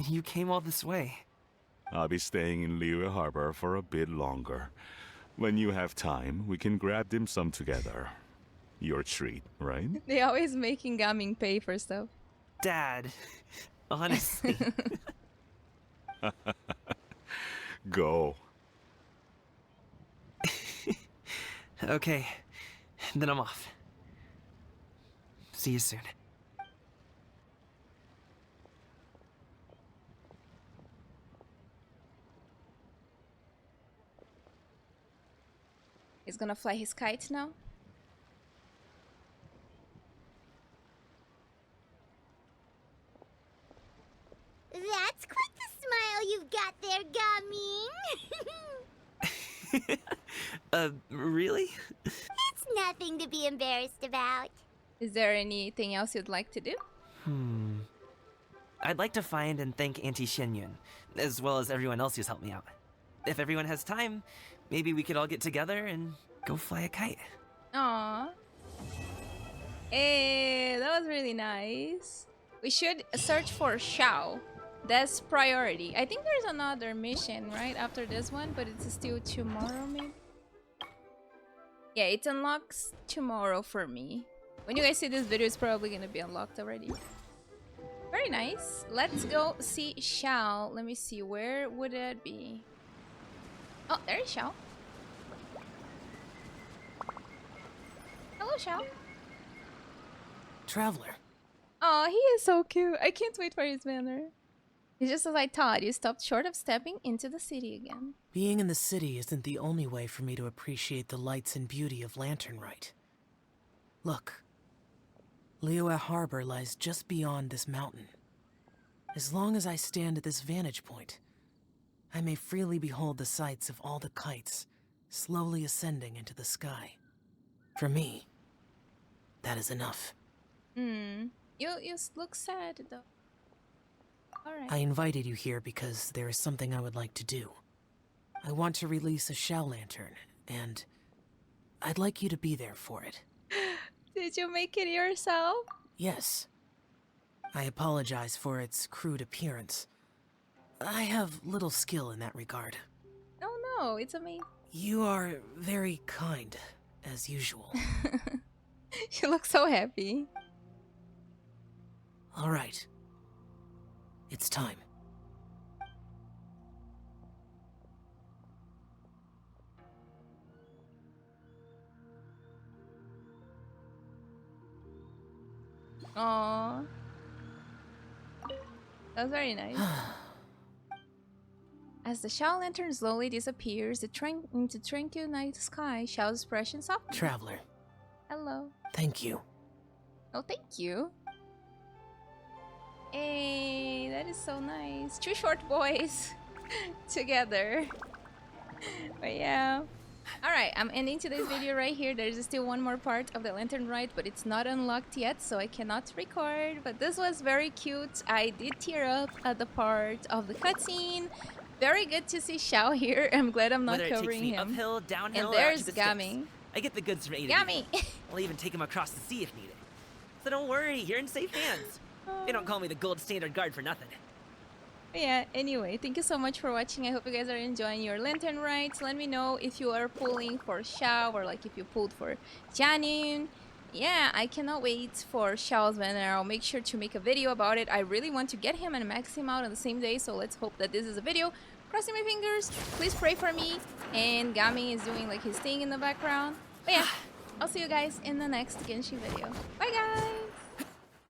you came all this way. I'll be staying in Liyue Harbor for a bit longer. When you have time, we can grab dim sum together. Your treat, right? They always making Gaming pay for stuff. Dad, honestly. Go. Okay, then I'm off. See you soon. He's gonna fly his kite now. That's quite the smile you've got there, Gaming. Really? It's nothing to be embarrassed about. Is there anything else you'd like to do? I'd like to find and thank Auntie Shenyun, as well as everyone else who's helped me out. If everyone has time, maybe we could all get together and go fly a kite. Aww. Hey, that was really nice. We should search for Xiao. That's priority. I think there's another mission right after this one, but it's still tomorrow maybe. Yeah, it unlocks tomorrow for me. When you guys see this video, it's probably gonna be unlocked already. Very nice. Let's go see Xiao. Let me see, where would it be? Oh, there is Xiao. Hello, Xiao. Traveler. Oh, he is so cute. I can't wait for his banner. It's just as I thought. You stopped short of stepping into the city again. Being in the city isn't the only way for me to appreciate the lights and beauty of Lantern Rite. Look. Liyue Harbor lies just beyond this mountain. As long as I stand at this vantage point, I may freely behold the sights of all the kites slowly ascending into the sky. For me, that is enough. You look sad though. Alright. I invited you here because there is something I would like to do. I want to release a Shell Lantern, and I'd like you to be there for it. Did you make it yourself? Yes. I apologize for its crude appearance. I have little skill in that regard. Oh no, it's amazing. You are very kind, as usual. You look so happy. All right. It's time. Aww. That was very nice. As the Xiao Lantern slowly disappears into tranquil night sky, Xiao's expression softens. Traveler. Hello. Thank you. Oh, thank you. Hey, that is so nice. Two short boys together. But yeah. Alright, I'm ending today's video right here. There's still one more part of the Lantern Rite, but it's not unlocked yet, so I cannot record. But this was very cute. I did tear up at the part of the cutscene. Very good to see Xiao here. I'm glad I'm not Whether it takes covering me him. uphill, downhill, And or out there's to the sticks, Gami. I get the goods from A to Gami! B. I'll even take him across the sea if needed. So don't worry, you're in safe hands. They don't call me the gold standard guard for nothing. Yeah, anyway, thank you so much for watching. I hope you guys are enjoying your lantern rides. Let me know if you are pulling for Xiao or like if you pulled for Jianyun. Yeah, I cannot wait for Xiao's banner. I'll make sure to make a video about it. I really want to get him and max him out on the same day, so let's hope that this is a video. Crossing my fingers. Please pray for me. And Gami is doing like his thing in the background. But yeah, I'll see you guys in the next Genshin video. Bye guys!